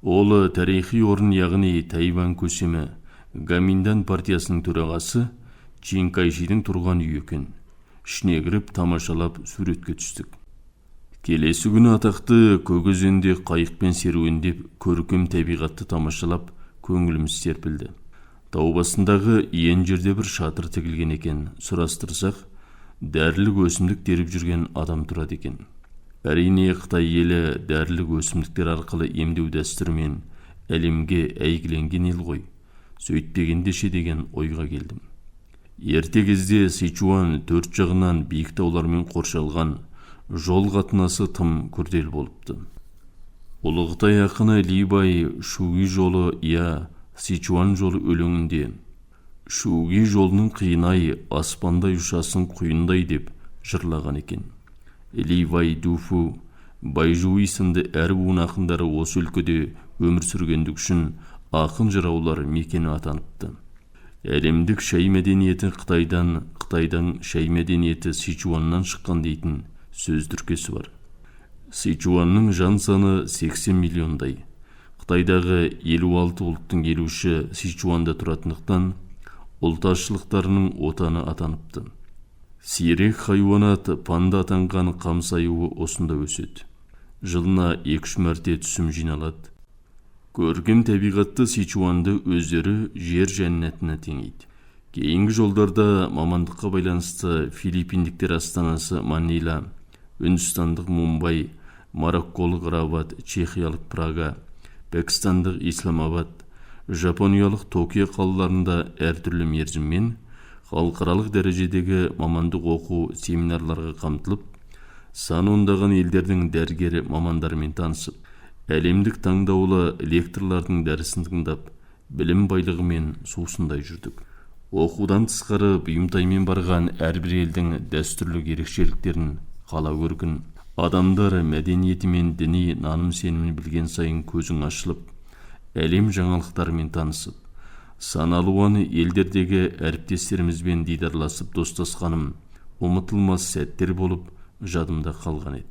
S1: Ол тарихи орын, яғни Тайвань көсемі, Гаминдан партиясының төрағасы Чинкайшидің тұрған үй екен. Ішіне кіріп тамашалап суретке түстік. Келесі күні атақты Көкөзенде қайықпен серуендеп, көркем табиғатты тамашалап, көңіліміз серпілді. Тау басындағы иен жерде бір шатыр тігілген екен. Сұрастырсақ, дәрілік өсімдік теріп жүрген адам тұрады екен. Әрине, Қытай елі дәрілік өсімдіктер арқылы емдеу дәстүрімен әлемге әйгіленген ел ғой. Сөйтпегенде ше деген ойға келдім. Ерте кезде Сычуан 4 жағынан биік таулармен қоршалған, жол қатынасы тым күрделі болыпты. Ұлы Қытай ақыны Ли Бай Шуги жолы Сычуан жолы өлеңінде Шуги жолының қиынай, аспандай ұшасын құйындай деп жырлаған екен. Ли Бай Дуфу, Байжуи сынды әр буын ақындары осы өлкеде өмір сүргендік үшін ақын жыраулар мекені атаныпты. Әлемдік шай мәдениеті Қытайдан шай мәдениеті Сычуаннан шыққан дейтін сөз тіркесі бар. Сычуанның жан саны 80 миллиондай. Қытайдағы 56 ұлттың елуші Сычуанда тұратындықтан ұлташылықтарының отаны атаныпты. Сирек хайуанат панда атанған қамсаюы осында өседі. Жылына 2-3 мәрте түсім жиналады. Көркем табиғатты Сычуанды өздері жер жәннатына теңейді. Кейінгі жолдарда мамандыққа байланысты филиппиндіктер астанасы Манила, үндістандық Мумбай, марокколық Рабат, чехиялық Прага, пәкістандық Исламабад, жапониялық Токио қалаларында әртүрлі мерзіммен халықаралық дәрежедегі мамандық оқу семинарларға қамтылып, сан ондаған елдердің дәрігері мамандарымен танысып, әлемдік таңдаулы лекторлардың дәрісін тыңдап, білім байлығымен сусындай жүрдік. Оқудан тысқары бұйымтаймен барған әрбір елдің дәстүрлі ерекшеліктерін қала көргін. Адамдар мәдениеті мен діни наным сенімін білген сайын көзің ашылып, әлем жаңалықтарымен танысып, саналуан елдердегі әріптестерімізбен дидарласып достасқаным ұмытылмас сәттер болып жадымда қалған еді.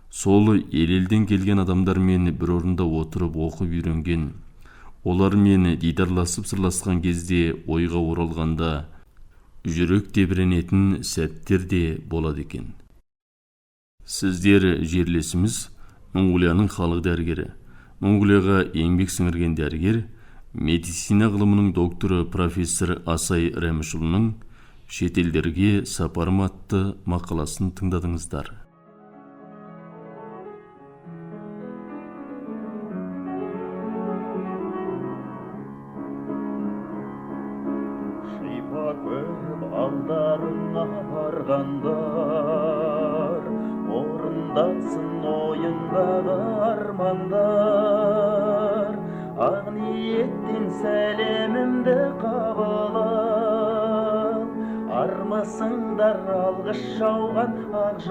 S1: Сол елден келген адамдармен бір орында отырып оқып үйренген, олармен дидарласып сырласқан кезде ойға оралғанда жүрек тебіренетін сәттер де болады екен. Сіздер жерлесіміз Монғолияның халық дәрігері, Монғолияға еңбек сіңірген дәрігер, медицина ғылымының докторы профессор Асай Рәмішұлының шетелдерге сапарым атты мақаласын тыңдадыңыздар.
S7: Шипа көріп алдарыңа барғандар, орындалсын ойындағы армандар. Ақ ниеттен сәлемімді қабыл ал, армысыңдар алғыс жауған ақ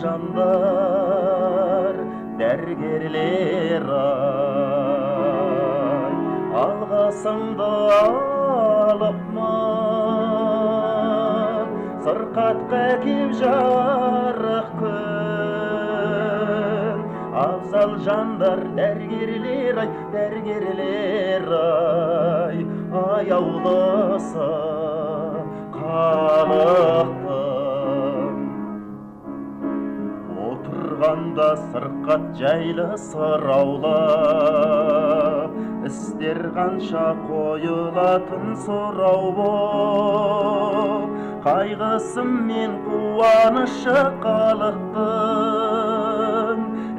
S7: жандар, дәрігерлер ай, алғысымды алып ма, сырқатқа кеп жарық күн, абзал жандар, дәрігерлер ай, аяулысы халықтың. Отырғанда сырқат жайлы сұраулы, істер қанша қойылатын сұрау боп, қайғысы мен қуанышы халықтың,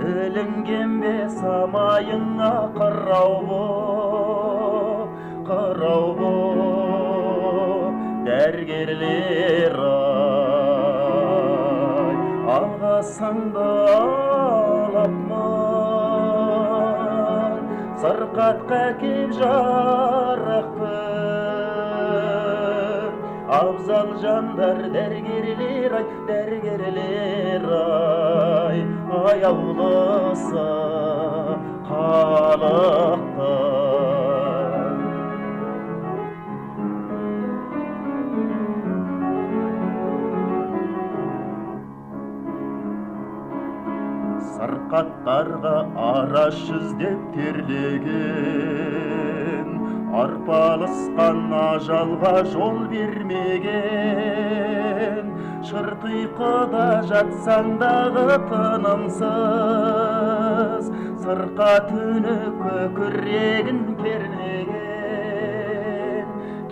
S7: ілінген бе самайыңа қырау боп, дәрігерлер ай, алғысыңды алып ма, сырқатқа кеп жарық күн, абзал жандар, дәрігерлер ай, аяулысы халықтың. Сырқаттарға араш іздеп терлеген, арпалысқан ажалға жол бермеген, шырт ұйқыда жатсаң дағы тынымсыз, сырқа түні көкірегін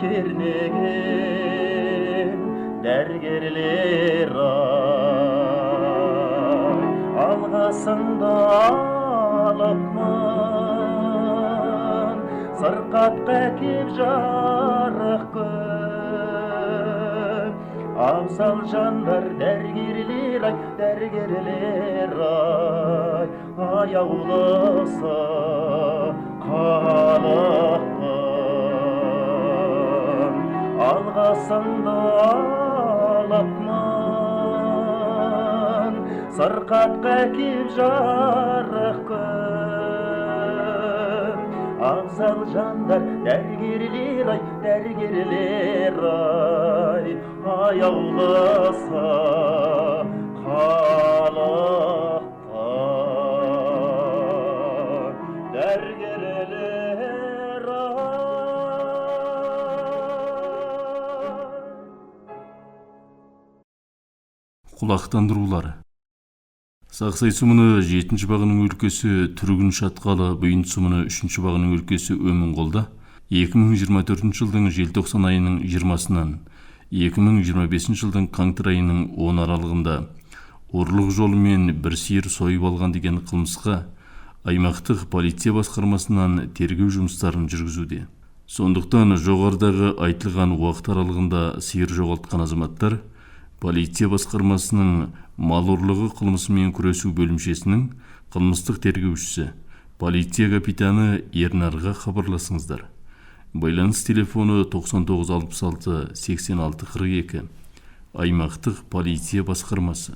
S7: кернеген дәрігерлер алғасыңда алыпмын, сырқатқа кеп жарық күн, абзал жандар дәрігерлер аяулысы қалықпын, алғасыңда алыпмын, сырқатқа кеп жарық күн, абзал жандар дәрігерлер аяулысы қалықпын, дәрігерлер
S1: Құлақтандырулар. Сақсай сумыны 7-ші бағының өлкесі Түргін Шатқалы, Бұйын сумыны 3-ші бағының өлкесі Өмінғолда 2024 жылдың желтоқсан айының 20-сынан 2025 жылдың қаңтар айының 10 аралығында ұрлық жолымен бір сиыр сойып алған деген қылмысқа аймақтық полиция басқармасынан тергеу жұмыстарын жүргізуде. Сондықтан жоғарыдағы айтылған уақыт аралығында сиыр жоғалтқан азаматтар полиция басқармасының мал ұрлығы қылмысымен күресу бөлімшесінің қылмыстық тергеушісі полиция капитаны Ернарға хабарласыңыздар. Байланыс телефоны 9966 8642. Аймақтық полиция басқармасы.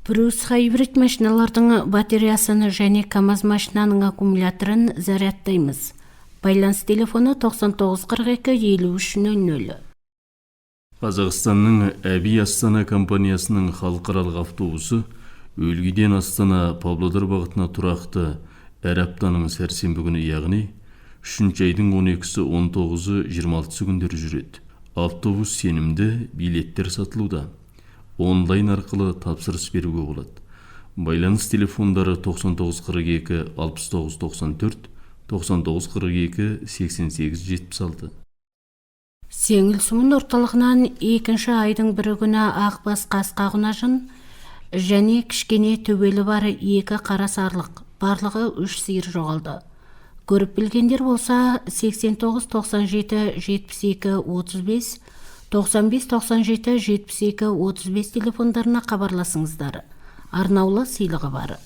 S2: Брус хайбрид машиналардың батареясыны және КамАЗ машинаның аккумуляторын зарядтаймыз. Байланыс телефоны 9942-5300.
S1: Қазақстанның Әби Астана компаниясының халықаралық автобусы Өлгіден Астана Павлодар бағытына тұрақты әр аптаның сәрсенбі күні, яғни 3 айдың 12-сі, 19-ы, 26-сы күндері жүреді. Автобус сенімді, билеттер сатылуда. Онлайн арқылы тапсырыс беруге болады. Байланыс телефондары 9942 6994, 9942 8876.
S2: Сеңіл сумын орталығынан 2-ші айдың 1 күні ақбас қасқа құнажын және кішкене төбелі бары 2 қара сарлық, барлығы 3 сиыр жоғалды. Көріп білгендер болса 89 97 72 35 95 97 72 35 телефондарына хабарласыңыздар. Арнаулы сыйлығы бар.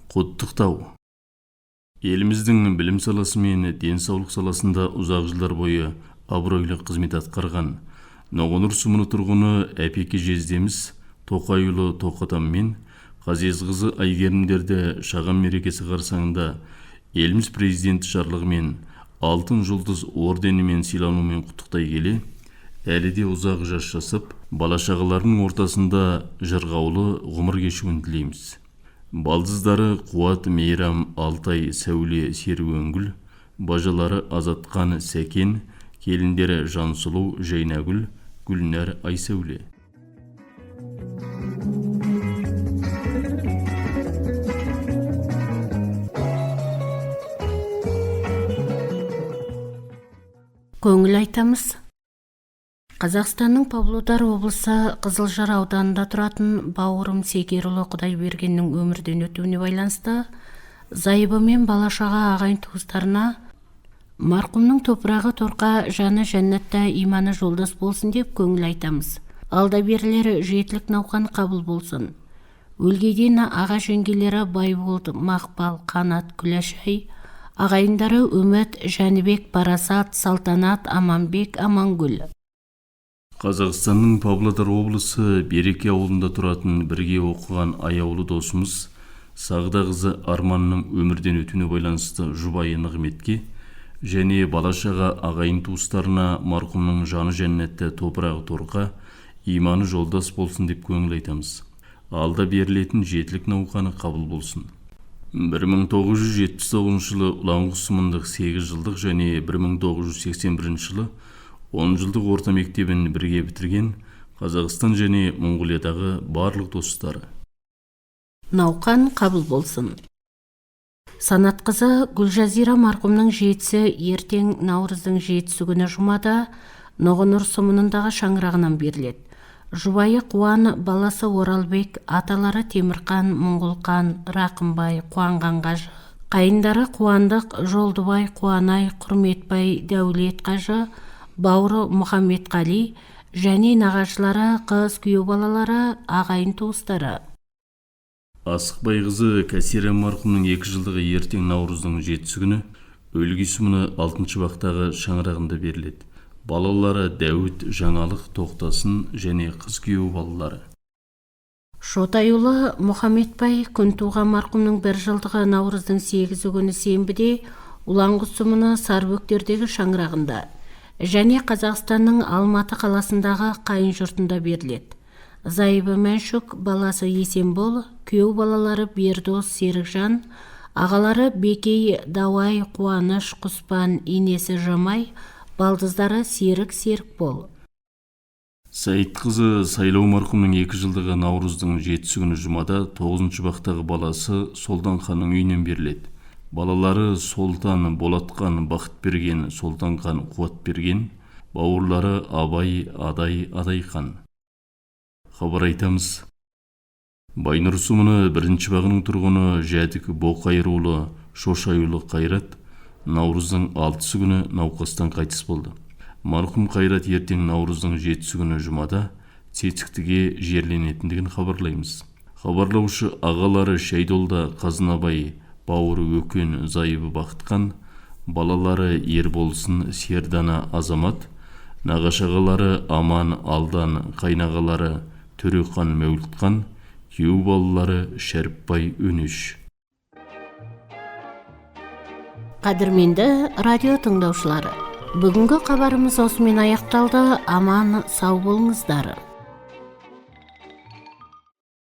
S1: Құттықтау. Еліміздің білім саласы мен денсаулық саласында ұзақ жылдар бойы абыройлы қызмет атқарған Ноғонур сумыны тұрғыны Әпеке жездеміз Тоқайұлы Тоқатам мен Қазезқызы Айгерімдерді шаған мерекесі қарсаңында еліміз президенті жарлығымен алтын жұлдыз орденімен сыйланумен құттықтай келе, әлі де ұзақ жас жасап, бала-шағаларының ортасында жырғаулы ғұмыр кешуін тілейміз. Балдыздары Қуат, Мейрам, Алтай, Сәуле, Серуенгүл, бажалары Азатқан, Сәкен, келіндері Жансұлу, Жайнагүл, Гүлнәр, Айсәуле.
S2: Көңіл айтамыз. Қазақстанның Павлодар облысы Қызылжар ауданында тұратын бауырым Секерұлы Құдайбергеннің өмірден өтуіне байланысты зайыбы мен балашаға ағайын туыстарына марқұмның топырағы торқа, жаны жәннатта, иманы жолдас болсын деп көңіл айтамыз. Алда берлері жетілік науқан қабыл болсын. Өлгейден аға жеңгелері Байболд, Мақпал, Қанат, Күләшай, ағайындары Үміт, Жәнібек, Парасат, Салтанат, Аманбек, Амангүл.
S1: Қазақстанның Павлодар облысы Береке ауылында тұратын бірге оқыған аяулы досымыз Сағда қызы Арманның өмірден өтуіне байланысты жұбайы Нығметке және балашаға ағайын туыстарына марқұмның жаны жәннатта, топырағы торқа, иманы жолдас болсын деп көңіл айтамыз. Алда берілетін жетілік науқаны қабыл болсын. 1979 жылы ұланғұсымындық 8 жылдық және 1981 жылы 10 жылдық орта мектебін бірге бітірген Қазақстан және Монғолиядағы барлық достары.
S2: Науқан қабыл болсын. Санат қызы Гүлжазира марқұмның жетісі ертең Наурыздың 7-сі күні жұмада Ноғынұр сұмынындағы шаңырағынан беріледі. Жұбайы Қуан, баласы Оралбек, аталары Темірқан, Мұңғылқан, Рақымбай, Қуанған қажы, қайындары Қуандық, Жолдыбай, Қуанай, Құрметбай, Дәулет қажы, бауыры Мұхаммедқали және нағашылары, қыз күйеу балалары, ағайын туыстары.
S1: Асықбай қызы Кәсира марқұмның 2 жылдығы ертең Наурыздың 7-сі күні өлгі сұмыны 6-шы бақтағы шаңырағында беріледі. Балалары Дәуіт, Жаңалық, Тоқтасын және қыз күйеу балалары.
S2: Шотайұлы Мұхаммедбай Күнтуған марқұмның 1 жылдығы Наурыздың 8-сі күні сенбіде Ұланғұсымыны Сарбөктердегі шаңырағында және Қазақстанның Алматы қаласындағы қайын жұртында беріледі. Зайыбы Мәншүк, баласы Есенбол, күйеу балалары Бердос, Серікжан, ағалары Бекей, Дауай, Қуаныш, Құспан, енесі Жамай, балдыздары Серік, Серікбол.
S1: Саид қызы Сайлау марқұмның 2 жылдығы Наурыздың 7-сі күні жұмада 9-шы бақтағы баласы Солтан ханның үйінен беріледі. Балалары Солтан, Болатқан, Бақытберген, Солтанхан, Қуатберген, бауырлары Абай, Адай, Адайхан. Хабар айтамыз. Байнұр сұмыны 1-ші бағының тұрғыны Жәдік Боқайырұлы Шошайұлы Қайрат Наурыздың 6-сі күні науқастан қайтыс болды. Марқұм Қайрат ертең Наурыздың 7-сі күні жұмада Цеціктіге жерленетіндігін хабарлаймыз. Хабарлаушы ағалары Шайдолда Қазынабай, бауыры Өкен, зайыбы Бақытқан, балалары Ерболсын, Сердана, Азамат, нағашағалары Аман, Алдан, қайнағалары Төреқан, Мәулітқан, күйеу балалары Шәріпбай, Өнеш.
S2: Қадірменді радио тыңдаушылары, бүгінгі хабарымыз осымен аяқталды. Аман, сау болыңыздар.